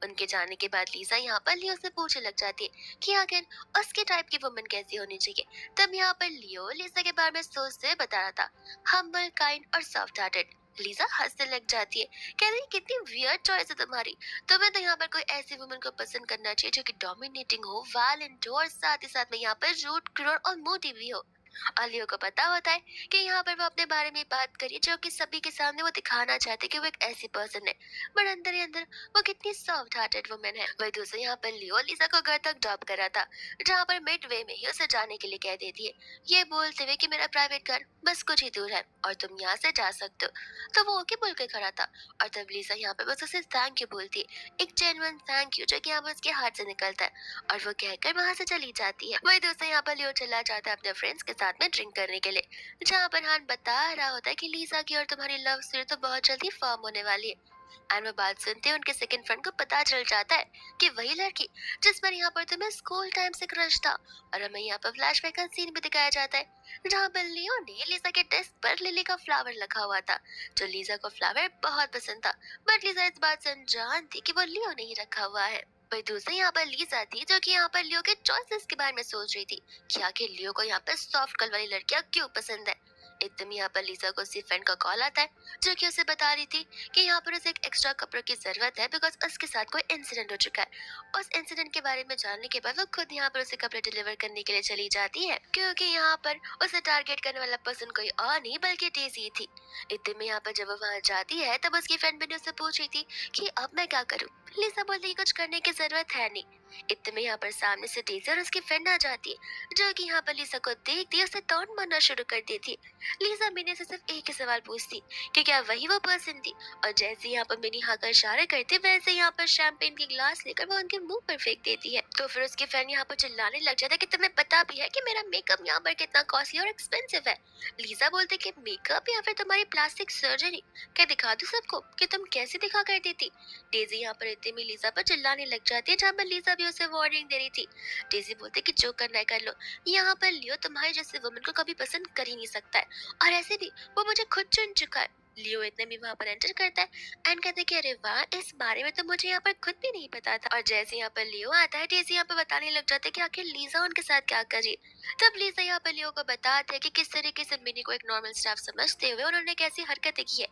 उनके जाने के बाद लीजा यहाँ पर लियो से पूछने लग जाती है कि आखिर उसके टाइप की वुमन कैसी होनी चाहिए। तब यहाँ पर लियो लीजा के बारे में सोचते हुए बता रहा था, हम्बल, काइंड और सॉफ्ट हार्टेड। लीजा हंसने लग जाती है, कह रही कितनी वियर्ड चॉइस है तुम्हारी। तुम्हें तो यहाँ पर कोई ऐसी वुमन को पसंद करना चाहिए जो कि डोमिनेटिंग हो, वायलेंट हो, और साथ ही साथ में यहाँ पर रूड, क्रूर और मोटी भी हो। और लियो को पता होता है कि यहाँ पर वो अपने बारे में बात करी जो कि सभी के सामने वो दिखाना चाहते कि वो एक ऐसी पर्सन है, बट अंदर ही अंदर वो कितनी सॉफ्ट हार्टेड वुमन है। वही दूसरे यहाँ पर लियो लीजा को घर तक ड्रॉप करा था, जहाँ पर मिड वे में ही उसे जाने के लिए कह देती है, ये बोलते हुए कि मेरा प्राइवेट घर बस कुछ ही दूर है और तुम यहाँ से जा सकते हो। तो वो ओके बोल के खड़ा था, और तब लीजा यहाँ पर बस उसे थैंक यू बोलती है, एक जेन्युइन थैंक यू जो कि यहाँ पर उसके हाथ से निकलता है, और वो कहकर वहां से चली जाती है। वही दूसरा यहाँ पर लियो चला जाता है अपने फ्रेंड्स के साथ में ड्रिंक करने के लिए, जहाँ पर हान बता रहा होता है कि लीजा की और तुम्हारी लव स्टोरी तो बहुत जल्दी फॉर्म होने वाली है। एंड वो बात सुनते उनके सेकंड फ्रेंड को पता चल जाता है कि वही लड़की जिस पर यहाँ पर तुम्हें स्कूल टाइम से क्रश था, और हमें यहाँ पर फ्लैशबैक का सीन भी दिखाया जाता है, जहाँ पर लियो ने लीजा के डेस्क पर लिली का फ्लावर रखा हुआ था, जो लीजा को फ्लावर बहुत पसंद था, बट लीजा इस बात से अनजान थी कि वो लियो ने ही रखा हुआ है। वही दूसरी यहाँ पर लीजा थी जो कि यहाँ पर लियो के चॉइसेस के बारे में सोच रही थी कि आखिर लियो को यहाँ पर सॉफ्ट कल वाली लड़कियां क्यों पसंद है। एकदम यहाँ पर लीजा को उसकी फ्रेंड का कॉल आता है, जो कि उसे बता रही थी कि यहाँ पर उसे एक एक्स्ट्रा कपड़ों की जरूरत है, बिकॉज उसके साथ कोई इंसिडेंट हो चुका है। उस इंसिडेंट के बारे में जानने के बाद वो खुद यहाँ पर उसे कपड़े डिलीवर करने के लिए चली जाती है, क्योंकि यहाँ पर उसे टारगेट करने वाला पर्सन कोई और नहीं बल्कि डेजी थी। इतने में यहाँ पर जब वो वहाँ जाती है तब उसकी फ्रेंड भी उससे पूछ रही थी कि अब मैं क्या करूँ। लीजा बोलती कि कुछ करने की जरूरत है नहीं, इतने में यहाँ पर सामने से डेज़ी और उसकी फ्रेंड आ जाती है, जो कि यहाँ पर लिसा को देखती है उसे टॉन्ट मारना शुरू कर देती है। लिसा मिनी से सिर्फ एक ही सवाल पूछती कि क्या वही वो पर्सन थी, और जैसे यहाँ पर मिनी हाँ का इशारा करती वैसे यहाँ पर शैंपेन की ग्लास लेकर वो उनके मुंह पर फेंक देती है। तो फिर उसकी फ्रेंड यहाँ पर चिल्लाने लग जाता है कि तुम्हें पता भी है कि मेरा मेकअप यहाँ पर कितना कॉस्टली और एक्सपेंसिव है। लिसा बोलते कि मेकअप या फिर तुम्हारी प्लास्टिक सर्जरी, क्या दिखा दूं सबको कि तुम कैसे दिखा करती थी। डेजी यहाँ पर इतने में लिसा पर चिल्लाने लग जाती है, जहाँ पर लिसा भी उसे वार्निंग दे रही थी। डेजी बोलते कि जो करना है कर लो, यहाँ पर लियो तुम्हारे जैसे वुमन को कभी पसंद कर ही नहीं सकता है, और ऐसे भी वो मुझे खुद चुन चुका है। लियो इतने में वहां पर एंटर करता है एंड कहते हैं कि अरे वाह, इस बारे में तो मुझे यहाँ पर खुद भी नहीं पता था। और जैसे यहाँ पर लियो आता है, डेजी यहाँ पर बताने लग जाते हैं कि आखिर लीजा उनके साथ क्या कर रही है। तब लीजा यहाँ पर लियो को बताते हैं कि किस तरीके से मिनी को एक नॉर्मल स्टाफ समझते हुए उन्होंने कैसी हरकतें की है।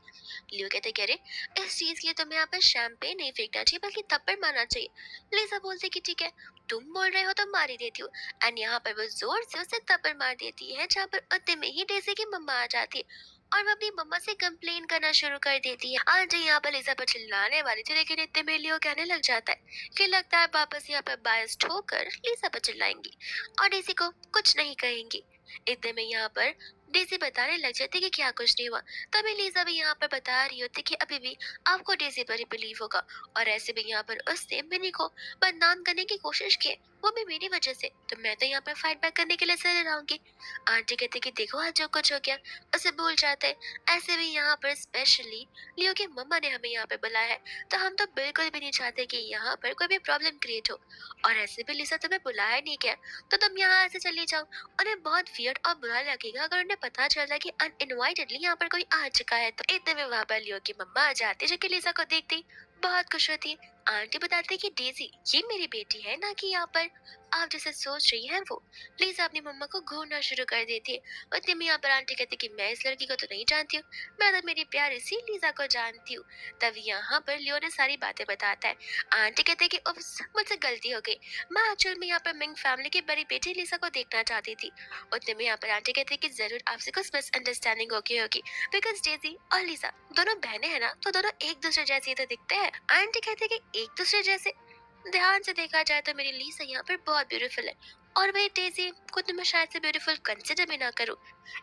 लियो कहते कि अरे, इस चीज के लिए तुम्हें यहाँ पर शैंपेन नहीं फेंकना चाहिए बल्कि थप्पड़ मारना चाहिए। लिसा बोलती कि ठीक है, तुम बोल रहे हो तो मार ही देती हूँ। एंड यहाँ पर वो जोर से उसे थप्पड़ मार देती है, जहाँ पर उतने में ही डेज़ी की मम्मा आ जाती है और वो अपनी मम्मा से कंप्लेन करना शुरू कर देती है। आज यहाँ पर लिसा पर चिल्लाने वाली थी, लेकिन इतने में लियो कहने लग जाता है कि लगता है वापस यहाँ पर बायस्ड होकर लिसा पर चिल्लाएंगी और डेज़ी को कुछ नहीं कहेंगी। इतने में यहाँ पर डेज़ी बताने लग जाती कि क्या कुछ नहीं हुआ। तभी लीजा भी यहाँ पर बता रही होती कि अभी भी आपको डेज़ी पर ही बिलीव होगा, और ऐसे भी यहाँ पर उसने मिनी को बदनाम करने की कोशिश की, वो भी मेरी वजह से, तो मैं तो यहाँ पर फाइट बैक करने के लिए सर रहूंगी। आंटी कहते कि देखो आज जो कुछ हो गया उसे भूल जाते हैं। ऐसे भी यहाँ पर स्पेशली लियो की मम्मा ने हमें यहाँ पे बुलाया है, तो हम तो बिल्कुल भी नहीं चाहते कि यहाँ पर कोई भी प्रॉब्लम क्रिएट हो। और ऐसे भी लिसा तुम्हें बुलाया नहीं गया, तो तुम यहाँ से चली जाओ। उन्हें बहुत वियर्ड और बुरा लगेगा अगर उन्हें पता चला कि अनइनवाइटेडली यहाँ पर कोई आ चुका है। तो इतने में वहां पर लियो की मम्मा आ जाती है, जो कि लिसा को देखती ही बहुत खुश होती है। आंटी बताती है कि डेज़ी ये मेरी बेटी है, ना कि यहाँ पर आप जैसे सोच रही हैं वो। लिसा अपनी मम्मा को घूरना शुरू कर देती है। उतने में यहाँ पर आंटी कहती कि मैं इस लड़की को तो नहीं जानती हूँ, मैं तो मेरी प्यारी सी लिसा को जानती हूँ। तब यहाँ पर लियो ने सारी बातें बताता है। आंटी कहते कि उप्स, मुझसे गलती हो गई, मैं एक्चुअल में यहाँ पर मिंग फैमिली की बड़ी बेटी लिसा को देखना चाहती थी। उतने में यहाँ पर आंटी कहती कि जरूर आपसे कुछ मिसअंडरस्टैंडिंग हो गई होगी, बिकॉज डेज़ी और लिसा दोनों बहनें हैं ना, तो दोनों एक दूसरे जैसी ही तो दिखते हैं। आंटी कहती कि एक दूसरे जैसे, ध्यान से देखा जाए तो मेरी लीसा यहाँ पर बहुत ब्यूटीफुल है, और वही डेज़ी को तो मैं शायद से ब्यूटीफुल कंसिडर भी ना करूँ।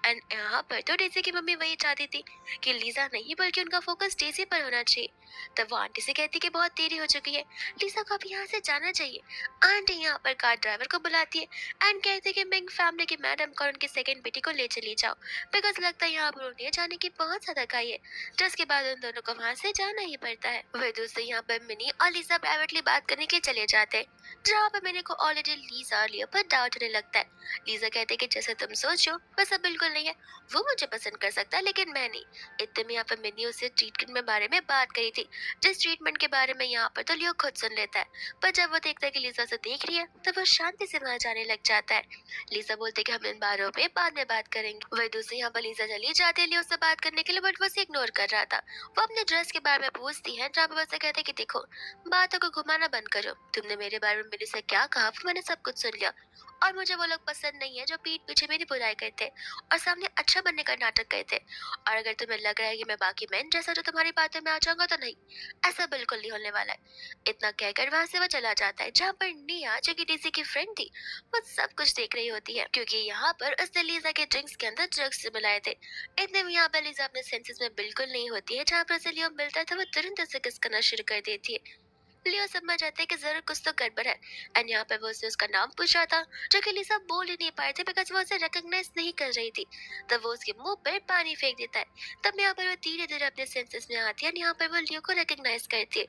एंड यहाँ पर तो डेज़ी की मम्मी वही चाहती थी कि लीसा नहीं बल्कि उनका फोकस डेज़ी पर होना चाहिए। तब वो आंटी से कहती कि बहुत देरी हो चुकी है, लीसा को अब यहाँ से जाना चाहिए। आंटी यहाँ पर कार ड्राइवर को बुलाती है एंड कहती कि मिंग फैमिली की मैडम को और उनकी सेकंड बेटी को ले चली जाओ, बिकॉज लगता है यहाँ पर उन्हें जाने की बहुत ज्यादा काई है, जिसके बाद उन दोनों को वहाँ से जाना ही पड़ता है। वह दूसरे यहाँ पर मिनी और लीसा प्राइवेटली बात करने के लिए चले जाते हैं, जहाँ पर मिनी को ऑलरेडी लीसा और लियो पर डाउट होने लगता है। लीसा कहते कि जैसे तुम सोचो वैसा बिल्कुल नहीं है, वो मुझे पसंद कर सकता है लेकिन मैं नहीं। इतने में यहाँ पर मिनी उससे ट्रीटमेंट में बारे में बात करी थी, जिस ट्रीटमेंट के बारे में यहाँ पर तो लियो खुद सुन लेता है, पर जब वो देखता है कि लिसा उसे देख रही है तो वो शांति से वहां जाने लग जाता है। लिसा बोलते कि हम इन बारों पे बाद में बात करेंगे। वही दूसरी यहाँ पर लिसा चली जाती है लियो से बात करने के लिए, बट वो उसे इग्नोर कर रहा था। वो अपने ड्रेस के बारे में पूछती है, जहाँ पर वो उसे कहते हैं कि देखो, बातों को घुमाना बंद करो, तुमने मेरे बारे में मेरे से क्या कहा वो मैंने सब कुछ सुन लिया, और मुझे वो लोग पसंद नहीं है जो पीठ पीछे मेरी बुराई करते और सामने अच्छा बनने का नाटक करते। और अगर तुम्हें लग रहा है कि मैं बाकी मैन जैसा जो तुम्हारी बातों में आ जाऊंगा, तो नहीं, ऐसा बिल्कुल नहीं होने वाला है। इतना कहकर वहां से वो चला जाता है, जहाँ पर निया जो कि डेज़ी की फ्रेंड थी वो सब कुछ देख रही होती है, क्योंकि यहाँ पर उसने लीजा के ड्रिंक्स के अंदर ड्रग्स मिलाए थे। इतने में यहाँ पर लीजा अपने सेंसेस में बिल्कुल नहीं होती है, जहाँ पर उसे लियो मिलता है तो वो तुरंत उसे किस करना शुरू कर देती है। लियो समझ जाता है कि जरूर कुछ तो गड़बड़ है, एंड यहाँ पे वो उससे उसका नाम पूछ रहा था, जो कि लिसा बोल ही नहीं पाए थे बिकॉज वो उसे रिकॉग्नाइज नहीं कर रही थी। तब वो उसके मुंह पर पानी फेंक देता है। तब यहाँ पर वो धीरे धीरे अपने सेंसेस में आती है, यहाँ पर वो लियो को रिकॉग्नाइज करती है।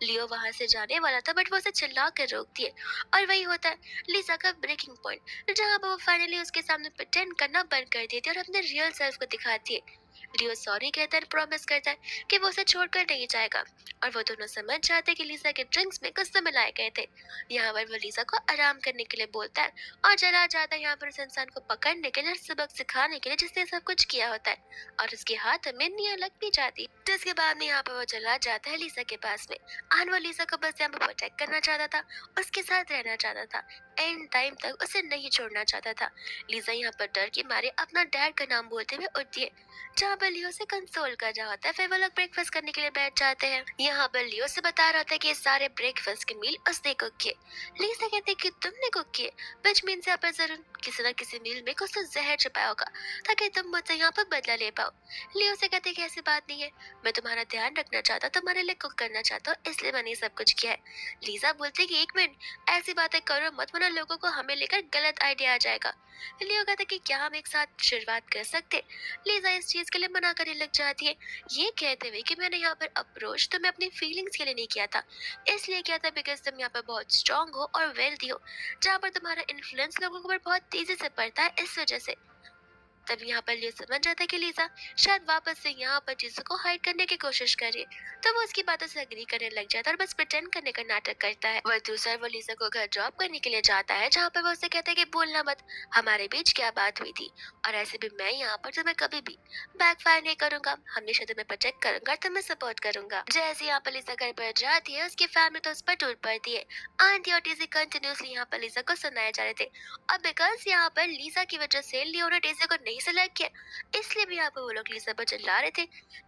लियो वहां से जाने वाला था, बट वो उसे चिल्ला कर रोकती है, और वही होता है लिसा का ब्रेकिंग पॉइंट, जहाँ पर वो फाइनली उसके सामने प्रिटेंड करना बंद कर देती है और अपने रियल सेल्फ को दिखाती है। लियो सॉरी कहता है, प्रॉमिस करता है कि वो उसे छोड़कर नहीं जाएगा, और वो दोनों समझ जाते हैं कि लिसा के ड्रिंक्स में कुछ तो मिलाए गए थे। यहाँ पर वो लिसा को आराम करने के लिए बोलता है और चला जाता है यहाँ पर उस इंसान को पकड़ने के लिए और सबक सिखाने के लिए जिसने सब कुछ किया होता है, और उसके हाथ में निया लग भी जाती है। जिसके बाद में यहाँ पर वो चला जाता है लिसा के पास में, और वो लिसा को बस यहाँ पर प्रोटेक्ट करना चाहता था, उसके साथ रहना चाहता था, एंड टाइम तक उसे नहीं छोड़ना चाहता था। लिसा यहाँ पर डर के मारे अपना डैड का नाम बोलते हुए उठती है, जहाँ पर लियो से कंसोल कर रहा होता है। फिर वो लोग ब्रेकफास्ट करने के लिए बैठ जाते हैं। यहाँ पर लियो से बता रहा होता है कि ये सारे ब्रेकफास्ट के मील उसने कुक किए। लीसा कहते हैं कि तुमने कुक किए, विच मीन्स यहाँ पर जरूर किसी न किसी मील में कुछ तो जहर छुपाया होगा ताकि तुम मुझसे यहाँ पर बदला ले पाओ। लियो से कहते हैं कि ऐसी बात नहीं है, मैं तुम्हारा ध्यान रखना चाहता, तुम्हारे लिए कुक करना चाहता हूँ, इसलिए मैंने ये सब कुछ किया है। लीजा बोलती है कि एक मिनट, ऐसी बातें करो मत वरना लोगों को हमें लेकर गलत आइडिया आ जाएगा। लियो कहता है कि क्या हम एक साथ शुरुआत कर सकते। लीजा इस चीज के लिए मना करने लग जाती है, ये कहते हुए कि मैंने यहाँ पर अप्रोच तुम्हें अपनी फीलिंग्स के लिए नहीं किया था, इसलिए किया था बिकॉज तुम यहाँ पर बहुत स्ट्रांग हो और वेल्दी हो, जहाँ पर तुम्हारा इन्फ्लुएंस लोगों के ऊपर बहुत तेजी से पड़ता है, इस वजह से। तब यहाँ पर लियो समझ जाता है कि लीजा शायद वापस से यहाँ पर चीजों को हाइड करने की कोशिश कर रही है, तो वो उसकी बातों से अग्री करने लग जाता है और बस प्रिटेंड करने का नाटक करता है। वह दूसरा वो लीजा को घर ड्रॉप करने के लिए जाता है, जहाँ पर वो उसे कहता है कि भूलना मत हमारे बीच क्या बात हुई थी, और ऐसे भी मैं यहाँ पर तुम्हें कभी भी बैकफायर नहीं करूंगा, हमेशा तुम्हें प्रोटेक्ट करूंगा, तुम्हें सपोर्ट करूंगा। जैसे यहाँ पर लीजा घर पर जाती है, उसकी फैमिली तो उस पर टूट पड़ती है। आंटी और टीसी कंटिन्यूसली यहाँ पर लीजा को सुनाए जा रहे थे, और बिकॉज यहाँ पर लीजा की वजह से लियो ने टीसी को नहीं सेलेक्ट किया, इसलिए भी यहाँ पर वो लोग लीजा पर चिल्ला रहे थे।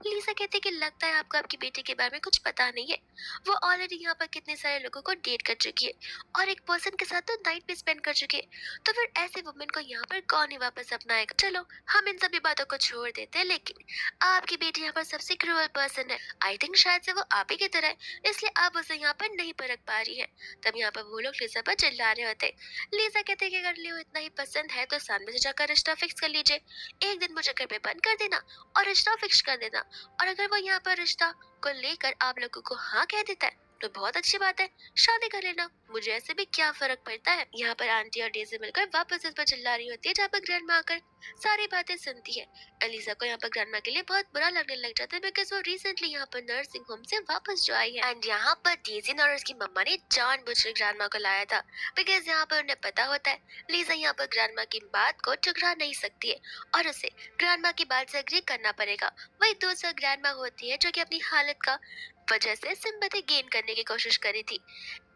लीजा कहती है कि लगता है आपको आपकी बेटी के बारे में कुछ पता नहीं है, वो ऑलरेडी यहाँ पर कितने सारे लोगों को डेट कर चुकी है और एक पर्सन के साथ तो नाइट भी स्पेंड कर चुकी है, तो फिर ऐसे वुमेन को यहाँ पर कौन ही वापस अपनाएगा। चलो हम इन सभी बातों को छोड़ देते हैं, लेकिन आपकी बेटी यहाँ पर सबसे क्रूअल पर्सन है, आई थिंक शायद से वो आप ही की तरह है, इसलिए आप उसे यहाँ पर नहीं परख पा रही है। तब यहाँ पर वो लोग लीजा पर चिल्ला रहे होते। लीजा कहते हैं कि अगर लियो इतना ही पसंद है तो सामने से जाकर रिश्ता फिक्स कर लीजिए, एक दिन मुझे घर पे बंद कर देना और रिश्ता फिक्स कर देना, और अगर वो यहाँ पर रिश्ता को लेकर आप लोगों को हाँ कह देता है तो बहुत अच्छी बात है, शादी कर लेना, मुझे ऐसे भी क्या फर्क पड़ता है। यहाँ पर आंटी और डेजी मिलकर वापस इस पर चिल्ला रही होती है, जहाँ पर ग्रैंडमा आकर सारी बातें सुनती है। एलिसा को यहाँ पर ग्रैंडमा के लिए बहुत बुरा लगने लग जाता है, बिकॉज वो रिसेंटली यहाँ पर नर्सिंग होम से वापस जो आई है, एंड यहाँ पर डेजी और उसकी मम्मा ने जानबूझकर ग्रैंडमा को लाया था, बिकॉज यहाँ पर उन्हें पता होता है लीजा यहाँ पर ग्रैंडमा की बात को ठुकरा नहीं सकती है और उसे ग्रैंडमा की बात से एग्री करना पड़ेगा। वही दूसरा ग्रैंडमा होती है जो कि अपनी हालत का वजह से सिंपैथी गेन करने की कोशिश करी थी।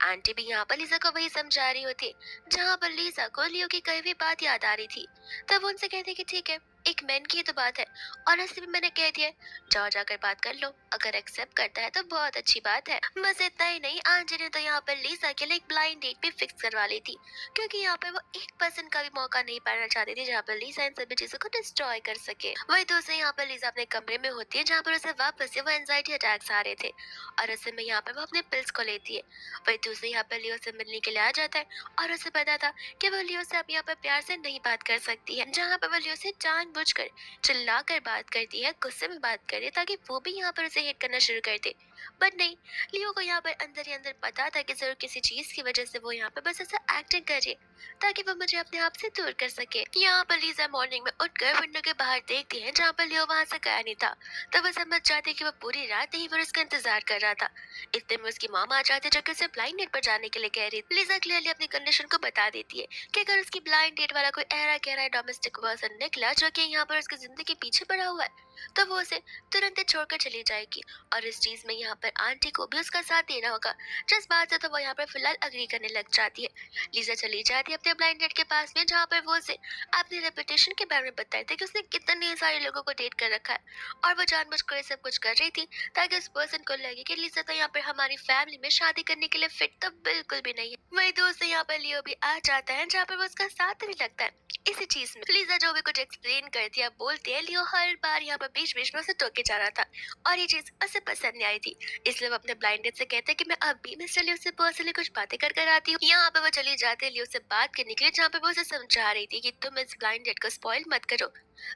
आंटी भी यहाँ पर लीजा को वही समझा रही होती, जहाँ पर लीजा को लियो की कही हुई बात याद आ रही थी। तब वो उनसे कहती कि ठीक है, एक मैन की तो बात है और ऐसे भी मैंने कह दिया है, जाओ जाकर बात कर लो, अगर एक्सेप्ट करता है तो बहुत अच्छी बात है। बस इतना ही नहीं, आंटी ने तो यहाँ पर लीजा के लिए एक ब्लाइंड डेट भी फिक्स करवा ली थी, क्योंकि यहाँ पर वो एक पर्सन का भी मौका नहीं पाना चाहती थी जहाँ पर लीजा इन सभी चीजों को डिस्ट्रॉय कर सके। वही दूसरे यहाँ पर लीजा अपने कमरे में होती है, जहाँ पर उसे वापस से वो एंजाइटी अटैक्स आ रहे थे, और ऐसे में यहाँ पर वो अपने पिल्स को लेती है। वही दूसरे यहाँ पर लियो से मिलने के लिए आ जाता है, और उसे पता था कि वो लियो से अब यहाँ पर प्यार से नहीं बात कर सकती है, जहाँ पर वो लियो से जानबूझकर चिल्लाकर बात करती है, गुस्से में बात करती है, ताकि वो भी यहाँ पर उसे हेट करना शुरू कर दे। बट नहीं, लियो को यहाँ पर अंदर ही अंदर पता था कि जरूर किसी चीज की वजह से वो यहाँ पर बस ऐसा एक्टिंग कर रही है ताकि वो मुझे अपने आप से दूर कर सके। यहाँ पर लीजा मॉर्निंग में उठकर विंडो के बाहर देखती है, जहाँ पर लियो वहां से गया नहीं था। तब वो समझ जाती है कि वो पूरी रात यहीं पर उसका इंतजार कर रहा था। इतने में उसकी मॉम आ जाती है, जो कि उसे ब्लाइंड डेट पर जाने के लिए कह रही थी। लीजा क्लियरली अपनी कंडीशन को बता देती है कि अगर उसकी ब्लाइंड डेट वाला कोई ऐरा गहरा डोमेस्टिक पर्सन निकला जो कि यहाँ पर उसकी जिंदगी के पीछे पड़ा हुआ है, तो वो उसे तुरंत ही छोड़कर चली जाएगी, और इस चीज में यहाँ पर आंटी को भी उसका साथ देना होगा, जिस बात से तो वो यहाँ पर फिलहाल अग्री करने लग जाती है। लीजा चली जाती है अपने ब्लाइंड डेट के पास में, जहाँ पर वो उसे अपनी रेपुटेशन के बारे में बताते थे कि उसने कितने सारे लोगों को डेट कर रखा है, और वो जानबूझकर सब कुछ कर रही थी ताकि उस पर्सन को लगे कि लीजा तो यहाँ पर हमारी फैमिली में शादी करने के लिए फिट तो बिल्कुल भी नहीं है। वही दोस्त यहाँ पर लियो भी आ जाता है, जहाँ पर वो उसका साथ नहीं लगता है इसी चीज में। लीजा जो भी कुछ एक्सप्लेन करती है बोलती है, लियो हर बार यहाँ पर बीच बीच में उसे टोके जा रहा था, और ये चीज उसे पसंद नहीं आई थी, इसलिए वो अपने ब्लाइंड डेट से कहते हैं कि मैं अब भी मिस्टर लियो से पर्सनली कुछ बातें कर कर आती हूँ। यहाँ पे वो चली जाती है लियो से बात करने के लिए, जहाँ पे वो उसे समझा रही थी कि तुम इस ब्लाइंड डेट को स्पॉइल मत करो।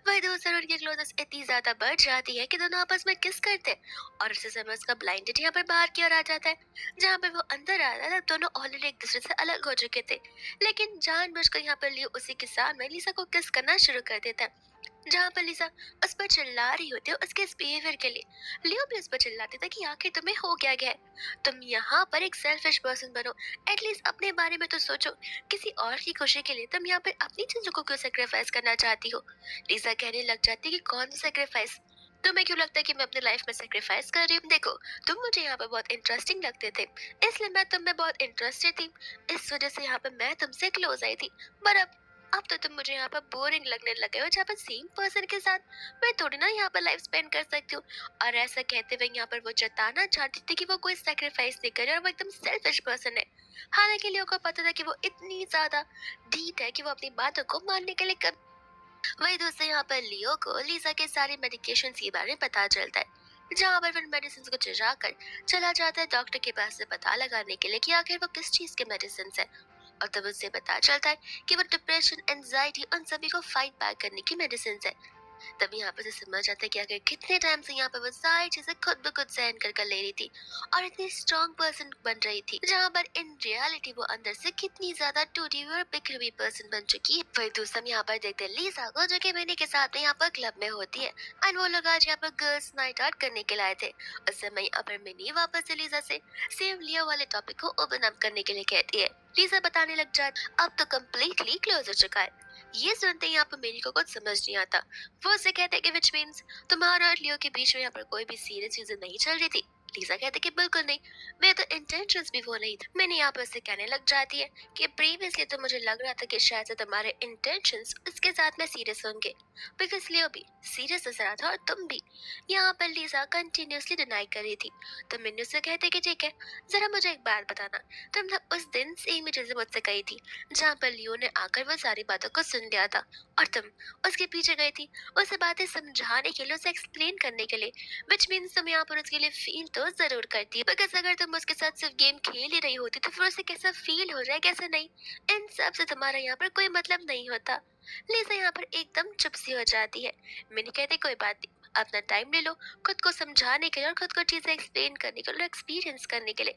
वही दूसरे उनकी क्लोजनेस इतनी ज्यादा बढ़ जाती है कि दोनों आपस में किस करते हैं, और उसे समय उसका ब्लाइंड डेट यहाँ पर बाहर की ओर आ जाता है। जहाँ पे वो अंदर आ रहा था, दोनों ऑलरेडी एक दूसरे से अलग हो चुके थे, लेकिन जानबूझकर यहाँ पर लियो उसी के सामने लीसा को किस करना शुरू कर देता है, जहाँ पर लीसा उस पर चिल्ला रही होती है उसके इस बिहेवियर के लिए। लियो भी उस पर चिल्लाते था कि आखिर तुम्हें हो क्या गया है, तुम यहाँ पर एक सेल्फिश पर्सन बनो, एटलीस्ट अपने बारे में तो सोचो, किसी और की खुशी के लिए तुम यहाँ पर अपनी चीजों को क्यों सेक्रीफाइस करना चाहती हो। लीसा कहने लग जाती है कि कौन सा सेक्रीफाइस, तुम्हें क्यों लगता है कि मैं अपनी लाइफ में सेक्रीफाइस कर रही हूँ। देखो, तुम मुझे यहाँ पर बहुत इंटरेस्टिंग लगते थे, इसलिए मैं तुम में बहुत इंटरेस्टेड थी, इस वजह से यहाँ पर मैं तुमसे क्लोज आई थी, पर अब अब तो तुम मुझे यहाँ पर बोरिंग लगने लगे हो, जहाँ पर सेम पर्सन के साथ मैं थोड़ी ना यहाँ पर लाइफ स्पेंड कर सकती हूँ। और ऐसा कहते हुए यहाँ पर वो जताना चाहती थी कि वो कोई सेक्रीफाइस नहीं करे और वो एकदम सेल्फिश पर्सन है। हालांकि लियो को पता था कि वो इतनी ज्यादा ढीठ है कि वो अपनी बातों को मानने के लिए कभी। वही दोस्तों यहाँ पर लियो को लीजा के सारे मेडिकेशन के बारे में पता चलता है, जहाँ पर फिर मेडिसिन को चुरा कर चला जाता है डॉक्टर के पास से पता लगाने के लिए कि आखिर वो किस चीज के मेडिसिन है। और तब उससे पता चलता है कि वो डिप्रेशन, एंजाइटी उन सभी को फाइट बैक करने की मेडिसिन है। तब यहाँ पर से समझ आता है कि आखिर कितने टाइम से यहाँ पर वो सारी चीजें खुद ब खुद सहन कर कर ले रही थी और इतनी स्ट्रॉन्ग पर्सन बन रही थी, जहाँ पर इन रियलिटी वो अंदर से कितनी ज्यादा टूटी हुई और बिखरी हुई पर्सन बन चुकी है। वही दूसरा हम यहाँ पर देखते हैं लीजा को, जो कि मैंने के साथ में यहाँ पर क्लब में होती है। एंड वो लोग आज यहाँ पर गर्ल्स नाइट आउट करने के लिए आए थे। उस समय यहाँ पर मिनी वापस से लीजा से सेम लियो वाले टॉपिक को ओपन अप करने के लिए कहती है। लीजा बताने लग जाती अब तो कम्प्लीटली क्लोज हो चुका है। ये सुनते ही यहाँ पर मेरी को कुछ समझ नहीं आता। वो उसे कहते हैं कि विच मीन्स तुम्हारा और लियो के बीच में यहाँ पर कोई भी सीरियस चीजें नहीं चल रही थी। लीजा कहते कि बिल्कुल नहीं, मेरे तो इंटेंशंस भी वो नहीं था। मैंने यहाँ पर उससे कहने लग जाती है कि प्रीवियसली तो मुझे लग रहा था कि शायद से तुम्हारे इंटेंशंस उसके साथ में सीरियस होंगे, बिकॉज लियो भी सीरियस नजर आता था और तुम भी। यहाँ पर लीजा कंटिन्यूसली डिनाई कर रही थी। तो मैंने उससे कहते कि ठीक है, जरा मुझे एक बात बताना, तुमने उस दिन सेम ही चीजें मुझसे कही थी, जहाँ पर लियो ने आकर वो सारी बातों को सुन लिया था और तुम उसके पीछे गई थी उसे बातें समझाने के लिए, उसे एक्सप्लेन करने के लिए। विच मीन्स तुम यहाँ पर उसके लिए फील तो जरूर करती है, बिकॉज अगर तुम उसके साथ सिर्फ गेम खेल ही रही होती तो फिर उसे कैसा फील हो रहा है कैसे नहीं, इन सब से तुम्हारा यहाँ पर कोई मतलब नहीं होता। लिसा यहाँ पर एकदम चुप सी हो जाती है। मैंने कहते कोई बात नहीं, अपना टाइम ले लो खुद को समझाने के लिए और खुद को चीजें एक्सप्लेन करने के लिए, एक्सपीरियंस करने के लिए।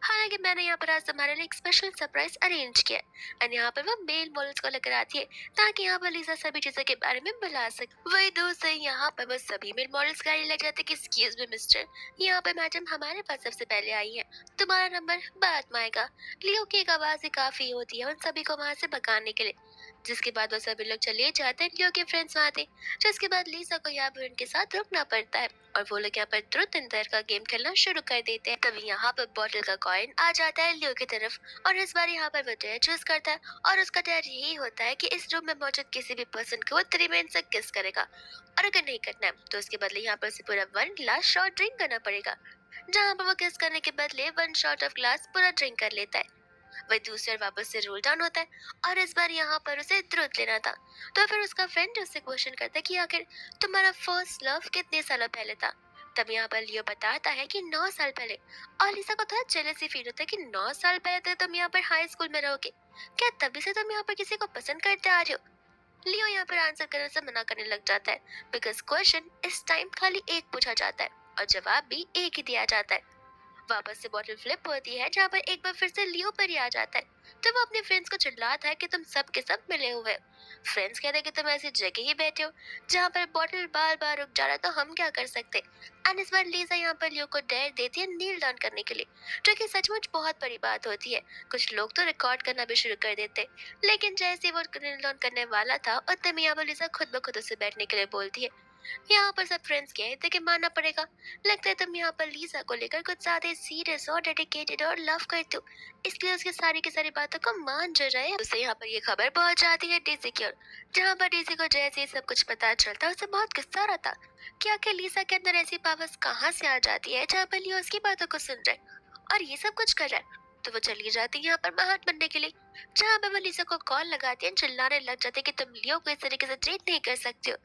हालांकि मैंने यहाँ पर आज तुम्हारे लिए एक स्पेशल सरप्राइज अरेंज किया है। एंड यहाँ पर वो मेल मॉडल्स को लेकर आती है ताकि यहाँ पर लिसा सभी चीजों के बारे में बुला सके। वही दोस्त है यहाँ पर वो सभी मेल मॉडल्स गाड़ी लग जाते कि एक्सक्यूज मी मिस्टर, यहाँ पे मैडम हमारे पास सबसे पहले आई है, तुम्हारा नंबर बाद में आएगा। लियो की एक आवाज ही काफी होती है उन सभी को वहां से भगाने के लिए, जिसके बाद वो सभी लोग चले जाते हैं। लियो के फ्रेंड्स वहाँ थे, जिसके बाद लिसा को यहाँ पर उनके साथ रुकना पड़ता है और वो लोग यहाँ पर ट्रुथ एंड डेयर का गेम खेलना शुरू कर देते हैं। तभी यहाँ पर बॉटल का कॉइन आ जाता है लियो की तरफ और इस बार यहाँ पर वो डेयर चूज करता है और उसका डेयर यही होता है कि इस रूम में मौजूद किसी भी पर्सन को वो 3 मिनट से किस करेगा और अगर नहीं करना है तो उसके बदले यहाँ पर उसे पूरा 1 ग्लास शॉट ड्रिंक करना पड़ेगा, जहाँ पर वो किस करने के बदले 1 शॉट ऑफ ग्लास पूरा ड्रिंक कर लेता है। वही दूसरा वापस से रोल डाउन होता है और इस बार यहाँ पर उसे ट्रुथ लेना था। तो फिर उसका फ्रेंड उससे क्वेश्चन करता है कि आखिर तुम्हारा फर्स्ट लव कितने सालों पहले था। तब यहाँ पर लियो बताता है कि 9 साल पहले। और लिसा को थोड़ा जेलसी फील होता है कि 9 साल पहले तो तुम यहाँ पर हाई स्कूल में रहोगे, क्या तभी से तुम यहाँ पर किसी को पसंद करते आ रहे हो। लियो यहाँ पर आंसर करने से मना करने लग जाता है, बिकॉज क्वेश्चन इस टाइम खाली एक पूछा जाता है और जवाब भी एक ही दिया जाता है। वापस से बॉटल फ्लिप होती है, जहाँ पर एक बार फिर से लियो पर ही आ जाता है। तो वो अपने फ्रेंड्स को चिल्लाता है कि तुम सब के सब मिले हुए हो। फ्रेंड्स कहते हैं कि तुम ऐसी जगह ही बैठे हो जहाँ पर बॉटल बार बार रुक जा रहा है, तो हम क्या कर सकते। एंड इस बार लीजा यहाँ पर लियो को डेयर देती है नील डाउन करने के लिए, जो कि सचमुच बहुत बड़ी बात होती है। कुछ लोग तो रिकॉर्ड करना भी शुरू कर देते, लेकिन जैसे वो नील डाउन करने वाला था उतने में यहाँ पर लीजा खुद ब खुद उसे बैठने के लिए बोलती है। यहाँ पर सब फ्रेंड्स कहते कि मानना पड़ेगा, लगता है तुम यहाँ पर लीजा को लेकर कुछ ज्यादा सीरियस और डेडिकेटेड और लव करते हो, इसलिए उसकी सारी की सारी बातों को मान जो रहे। उसे यहाँ पर ये खबर पहुंच जाती है डेजी की ओर, जहाँ पर डेजी को जैसे ही सब कुछ पता चलता है उसे बहुत गुस्सा आता है कि आखिर लीजा के अंदर ऐसी पावर्स कहाँ से आ जाती है, जहाँ पर लियो उसकी बातों को सुन रहे और ये सब कुछ कर रहा है। तो वो चली जाती है यहाँ पर महान बनने के लिए, जहाँ पर वो लीजा को कॉल लगाती है, चिल्लाने लग जाते कि तुम लियो को इस तरीके से ट्रीट नहीं कर सकते हो।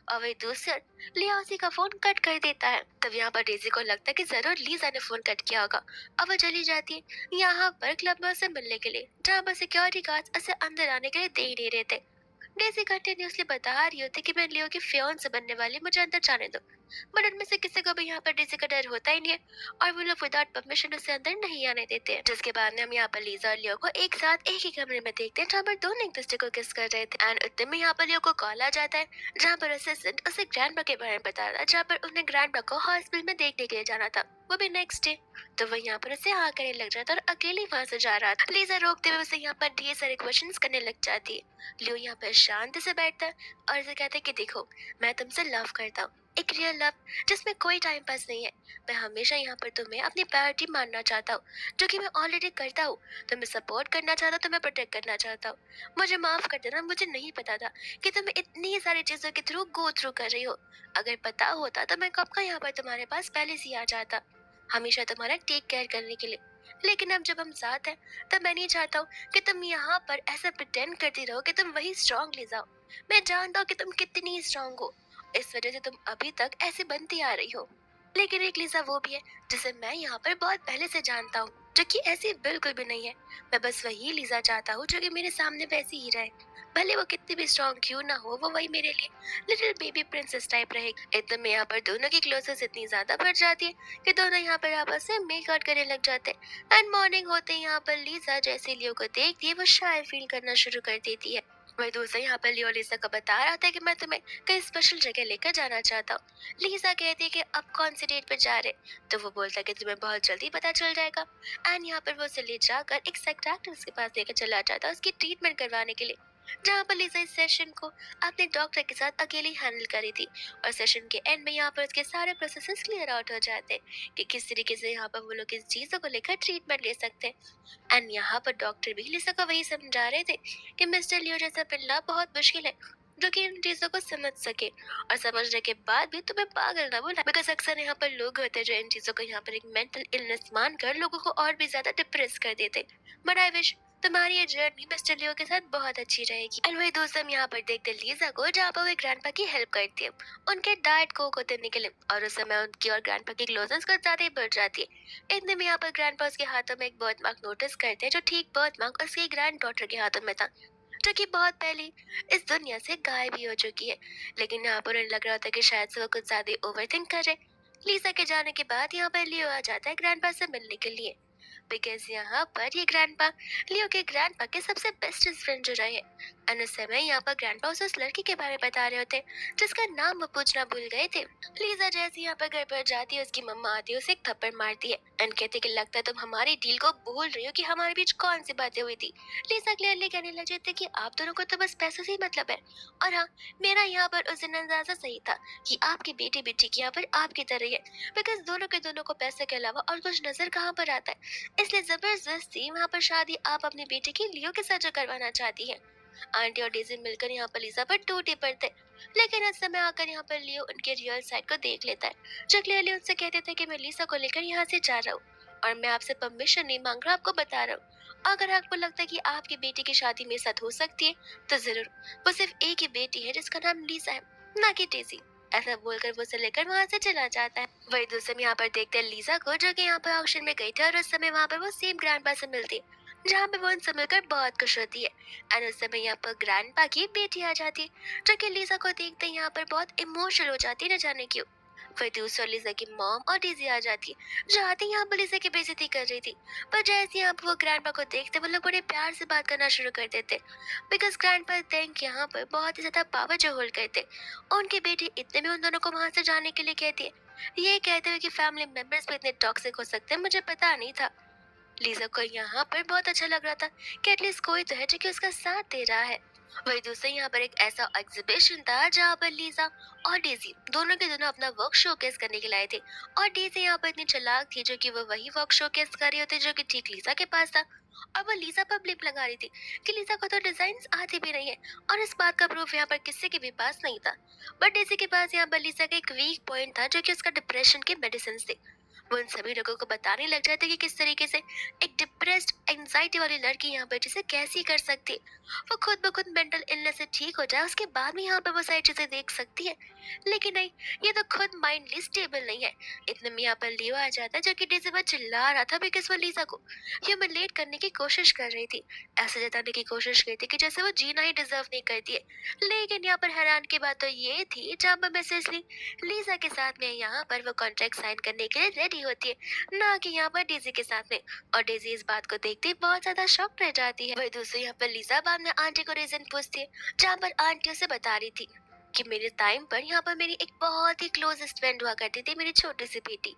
और वही दूसरा लियासी का फोन कट कर देता है। तब यहाँ पर डेजी को लगता है कि जरूर लीजा ने फोन कट किया होगा और वो चली जाती है यहाँ पर क्लब में उसे मिलने के लिए, जहाँ पर सिक्योरिटी गार्ड्स उसे अंदर आने के लिए दे ही नहीं रहे थे। डेजी कंटिन्यूसली बता रही होती कि मैं लियो की फियोन से बनने वाली, मुझे अंदर जाने दो। बट उनमें से किसी को भी यहाँ पर डेजी का डर होता ही नहीं है और वो लोग विदाउट परमिशन उसे अंदर नहीं आने देते हैं। जिसके बाद में हम यहाँ पर लीजा और लियो को एक साथ एक ही कमरे में देखते हैं, जहाँ पर दोनों एक दूसरे को किस कर रहे थे। एंड उतने में यहाँ पर लियो को कॉल आ जाता है, जहाँ पर असिस्टेंट उसे ग्रैंडपा के बारे में बता रहा, जहाँ पर उन्हें ग्रैंडपा को हॉस्पिटल में देखने के लिए जाना था, वो भी नेक्स्ट डे। तो वो यहाँ पर उसे हाँ करने लग जाता और अकेले वहां से जा रहा था। लीजा रोकते हुए उसे यहाँ पर ढेर सारे क्वेश्चंस करने लग जाती है। लियो यहाँ पर शांति से बैठता है और उसे कहता है कि देखो, मैं तुमसे लव करता हूँ, एक रियल लव जिसमें कोई टाइम पास नहीं है। मैं हमेशा यहाँ पर तुम्हें अपनी प्रायोरिटी मानना चाहता हूँ, जो कि मैं ऑलरेडी करता हूँ। तुम्हें सपोर्ट करना चाहता हूँ, तुम्हें प्रोटेक्ट करना चाहता हूँ। मुझे माफ कर देना, मुझे नहीं पता था कि तुम इतनी सारी चीजों के थ्रू गो थ्रू कर रही हो। अगर पता होता तो मैं कब का यहाँ पर तुम्हारे पास पहले से ही आ जाता, हमेशा तुम्हारा टेक केयर करने के लिए। लेकिन अब जब हम साथ हैं, तब मैं नहीं चाहता हूँ कि तुम यहाँ पर ऐसा प्रिटेंड करती रहो कि तुम वही स्ट्रांग ले जाओ। मैं जानता हूँ कि तुम कितनी स्ट्रांग हो, इस वजह से तुम अभी तक ऐसे बनती आ रही हो। लेकिन एक लिसा वो भी है जिसे मैं यहाँ पर बहुत पहले से जानता हूँ, जो कि ऐसी बिल्कुल भी नहीं है। मैं बस वही लिसा चाहता हूँ जो कि मेरे सामने वैसी ही रहे। भले वो कितनी भी स्ट्रांग क्यों ना हो, वो वही मेरे लिए लिटिल बेबी प्रिंसेस टाइप रहेगी। इतने में यहाँ पर दोनों की क्लोजेस इतनी ज्यादा बढ़ जाती है कि दोनों यहाँ पर आपस में मेक आउट करने लग जाते हैं। एंड मॉर्निंग होते ही यहाँ पर लिसा जैसे लियो को देखती है, वो शाय फील करना शुरू कर देती है। वही दूसरा यहाँ पर लियो लिसा को बता रहा था कि मैं तुम्हें कहीं स्पेशल जगह लेकर जाना चाहता हूँ। लिसा कहती है कि अब कौन सी डेट पे जा रहे, तो वो बोलता है कि तुम्हें बहुत जल्दी पता चल जाएगा। एंड यहाँ पर वो उसे ले जाकर एक साइकियाट्रिस्ट के पास लेकर चला जाता है उसकी ट्रीटमेंट करवाने के लिए, जहाँ पर लिसा इस सेशन को अपने डॉक्टर के साथ अकेले हैंडल करी थी। और सेशन के एंड में यहाँ पर उसके सारे प्रोसेसेस क्लियर आउट हो जाते हैं कि किस तरीके से यहाँ पर वो लोग इस चीज़ों को लेकर ट्रीटमेंट ले सकते हैं। एंड यहाँ पर डॉक्टर भी लिसा को वही समझा रहे थे कि मिस्टर लियो जैसा मिलना बहुत मुश्किल है, जो कि इन चीजों को समझ सके। और समझने के बाद भी तुम्हें पागल ना बोला, बिकॉज अक्सर यहाँ पर लोग होते हैं जो इन चीजों को यहाँ पर एक मेंटल इलनेस मानकर लोगों को और भी ज्यादा डिप्रेस कर देते। बट आई विश तुम्हारी ये जर्नी मिस्टर लियो के साथ बहुत अच्छी रहेगी। एंड वही दोस्त हम यहाँ पर देखते लीजा को, जहाँ पर वो ग्रैंडपा की हेल्प करती है उनके डाइट को देने के लिए। और उस समय उनकी और ग्रैंडपा की क्लोजनेस कुछ ज्यादा ही बढ़ जाती है। इतने में यहाँ पर ग्रैंडपा उसके हाथों में एक बर्थ मार्क नोटिस करते हैं, जो ठीक बर्थ मार्क उसकी ग्रैंड डॉटर के हाथों में था, जो कि बहुत पहले इस दुनिया से गायब भी हो चुकी है। लेकिन यहाँ पर उन्हें लग रहा था कि शायद से वो कुछ ज्यादा ओवर थिंक करे। लीसा के जाने के बाद यहाँ पर लियो आ जाता है ग्रैंडपा से मिलने के लिए, बिकॉज यहाँ पर ये ग्रैंडपा लियो के ग्रैंडपा के सबसे बेस्ट फ्रेंड जो रहे। एंड उस समय यहाँ पर ग्रैंडपा उस लड़की के बारे में बता रहे होते जिसका नाम वो पूछना भूल गए थे। लीजा जैसे यहाँ पर घर पर जाती है, उसकी मम्मा आती है, उसे एक थप्पड़ मारती है एंड कहती है कि लगता है तुम हमारी डील को भूल रही हो कि हमारे बीच कौन सी बातें हुई थी। लीजा क्लियरली कहने लग जाती है कि आप दोनों को तो बस पैसों से ही मतलब है। और हाँ, मेरा यहाँ पर उस दिन अंदाजा सही था कि आपकी बेटी भी ठीक यहाँ पर आपकी तरह ही है, बिकॉज दोनों के दोनों को पैसे के अलावा और कुछ नजर कहाँ पर आता है। इसलिए जबरदस्ती वहाँ पर शादी आप अपनी बेटी की लियो के साथ जो करवाना चाहती है। आंटी और डेजी मिलकर यहाँ पर लिसा पर टूटे पड़ते, लेकिन उस समय आकर यहाँ पर लियो उनके रियल साइड को देख लेता है, जो क्लियरली उनसे कहते थे कि मैं लिसा को लेकर यहाँ से जा रहा हूँ और मैं आपसे परमिशन नहीं मांग रहा, आपको बता रहा हूँ। अगर आपको लगता है कि आपकी बेटी की शादी मेरे साथ हो सकती है तो जरूर। वो सिर्फ एक ही बेटी है जिसका नाम लिसा है, ना कि डेजी। ऐसा बोलकर वो उसे लेकर वहाँ से चला जाता है। वही दूसरे में यहाँ पर देखते हैं लिसा को, जो कि यहाँ पर ऑक्शन में गई थी और उस समय वहाँ पर वो सेम ग्रैंडपा से मिलती है, जहाँ पे वो उनसे मिलकर बहुत खुश होती है। एंड उस समय यहाँ पर ग्रैंडपा की बेटी आ जाती है, जो कि लिसा को देखते ही यहाँ पर बहुत इमोशनल हो जाती है, न जाने क्यों। फिर दूसरा लिसा की मॉम और डेजी आ जाती है, जो आती यहाँ पर लिसा की बेइज्जती कर रही थी। पर जैसे यहाँ पर वो ग्रैंडपा को देखते वो लोग बड़े प्यार से बात करना शुरू कर देते, बिकॉज ग्रैंडपा थिंक यहाँ पर बहुत ही ज्यादा पावर जो होल्ड करते। उनकी बेटी इतने में उन दोनों को वहां से जाने के लिए कहती है, ये कहते हुए कि फैमिली मेंबर्स भी इतने टॉक्सिक हो सकते हैं, मुझे पता नहीं था। लीजा को यहाँ पर बहुत अच्छा लग रहा था कि एटलीस्ट कोई तो है जो कि उसका साथ दे रहा है। वही दूसरे यहाँ पर एक ऐसा एग्जीबिशन था जहाँ पर लीजा और डेजी दोनों के दोनों अपना वर्क शोकेस करने के लाए थे। और डेजी यहाँ पर इतनी चालाक थी जो कि वो वही वर्क शोकेस कर रही होती जो कि ठीक लीजा के पास था। और वो लीजा पर ब्लेम लगा रही थी कि लीजा को तो डिजाइन आती भी नहीं है, और इस बात का प्रूफ यहाँ पर किसी के भी पास नहीं था। बट डेजी के पास यहाँ पर लीजा का एक वीक पॉइंट था, जो कि उसका डिप्रेशन के मेडिसिन थे। वो उन सभी लोगों को बताने लग जाते कि किस तरीके से एक डिप्रेस्ड एंजाइटी वाली लड़की यहाँ पर जिसे कैसी कर सकती है, वो खुद ब खुद मेंटल इलनेस से ठीक हो जाए, उसके बाद में यहाँ पर वो सारी चीजें देख सकती है। लेकिन नहीं, ये तो खुद माइंडली स्टेबल नहीं है। इतने में यहाँ पर लियो आ जाता है, जो कि डेज़ी पर चिल्ला रहा था बिकॉज वो लीजा को ह्यूमिलेट करने की कोशिश कर रही थी, ऐसे जताने की कोशिश की थी कि जैसे वो जीना ही डिजर्व नहीं करती है। लेकिन यहाँ पर हैरान की बात तो ये थी, जहाँ पर मैसेज ली लीजा के साथ में यहाँ पर वो कॉन्ट्रैक्ट साइन करने के लिए रेडी होती है, ना कि यहाँ पर डेजी के साथ में। और डेजी इस बात को देखते ही बहुत ज्यादा शॉक रह जाती है। वही दूसरी यहाँ पर लीजा बाद में आंटी को रीजन पूछती है, जहाँ पर आंटी उसे बता रही थी कि मेरे टाइम पर यहाँ पर मेरी एक बहुत ही क्लोजेस्ट फ्रेंड हुआ करती थी, मेरी छोटी सी बेटी,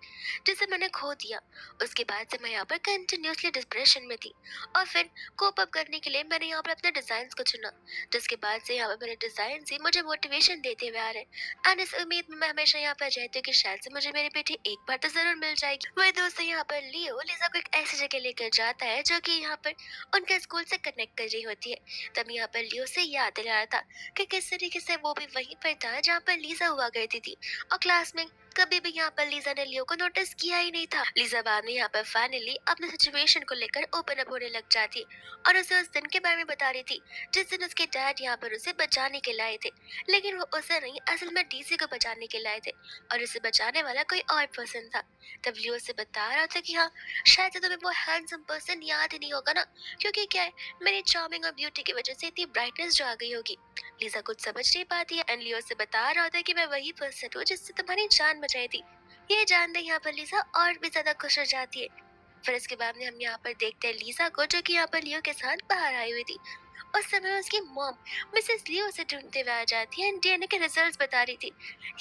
जिसे मैंने खो दिया। उसके बाद से मैं यहाँ पर कंटिन्यूसली डिप्रेशन में थी, और फिर कोप अप करने के लिए मैंने यहाँ पर अपने डिजाइन को चुना, जिसके बाद से यहाँ पर मेरे डिजाइन ही मुझे मोटिवेशन देते हुए आ रहे। एंड इस उम्मीद में मैं हमेशा यहाँ पर रहती हूँ कि शायद से मुझे मेरी बेटी एक बार तो जरूर मिल जाएगी। वही दोस्तों, यहाँ पर लियो लीजा को एक ऐसी जगह लेकर जाता है जो कि यहाँ पर उनके स्कूल से कनेक्ट कर रही होती है। तब यहाँ पर लियो से याद दिला रहा था कि किस तरीके से वो भी वहीं पर था जहाँ पर लीजा हुआ करती थी, और क्लास में कभी भी यहाँ पर लीजा ने लियो को नोटिस किया ही नहीं था। लीजा बाद में यहाँ पर फाइनली अपने सिचुएशन को लेकर ओपन अप होने लग जाती, और उसे उस दिन के बारे में बता रही थी जिस दिन उसके डैड यहाँ पर उसे बचाने के लाए थे, लेकिन वो उसे नहीं, असल में डीसी को बचाने के लाए थे, और उसे बचाने वाला कोई और पर्सन था। तब लियो उसे बता रहा था कि हाँ, शायद से तुम्हें वो हैंडसम पर्सन याद ही नहीं होगा ना, क्योंकि क्या है, मेरी चार्मिंग और ब्यूटी की वजह से इतनी ब्राइटनेस जो आ गई होगी। लीजा कुछ समझ नहीं पाती है, एंड लियो से बता रहा होता है कि मैं वही पर्सन हूँ जिससे तुम्हारी जान बचाई थी। ये जानते ही यहाँ पर लीजा और भी ज्यादा खुश हो जाती है। फिर इसके बाद में हम यहाँ पर देखते हैं लीजा को, जो कि यहाँ पर लियो के साथ बाहर आई हुई थी। उस समय उसकी मॉम मिसेस लियो से ढूंढते हुए आ जाती है एंड डीएनए के रिजल्ट्स बता रही थी,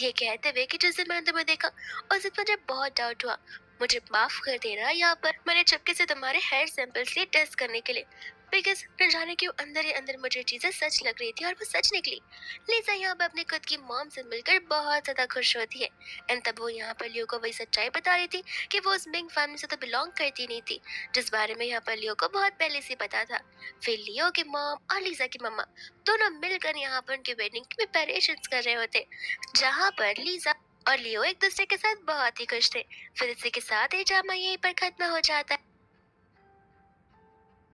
ये कहते हुए कि जिस दिन मैंने तुम्हें देखा उस दिन मुझे बहुत डाउट हुआ। मुझे माफ कर देना, यहाँ पर मैंने चुपके से तुम्हारे हेयर सैंपल्स लिए टेस्ट करने के लिए, बिकॉज न जाने क्यों अंदर ही अंदर मुझे चीजें सच लग रही थी और वो सच निकली। लिसा यहाँ पर अपने खुद की मॉम से मिलकर बहुत ज्यादा खुश होती है, एंड तब वो यहाँ पर लियो को वही सच्चाई बता रही थी कि वो उस मिंग फैमिली से तो बिलोंग करती नहीं थी, जिस बारे में यहाँ पर लियो को बहुत पहले से पता था। फिर लियो की मॉम और लीजा की मम्मा दोनों मिलकर यहाँ पर उनकी वेडिंग की प्रिपरेशंस कर रहे होते, जहाँ पर लीजा और लियो एक दूसरे के साथ बहुत ही खुश थे। फिर इसी के साथ ये ड्रामा यहीं पर खत्म हो जाता है।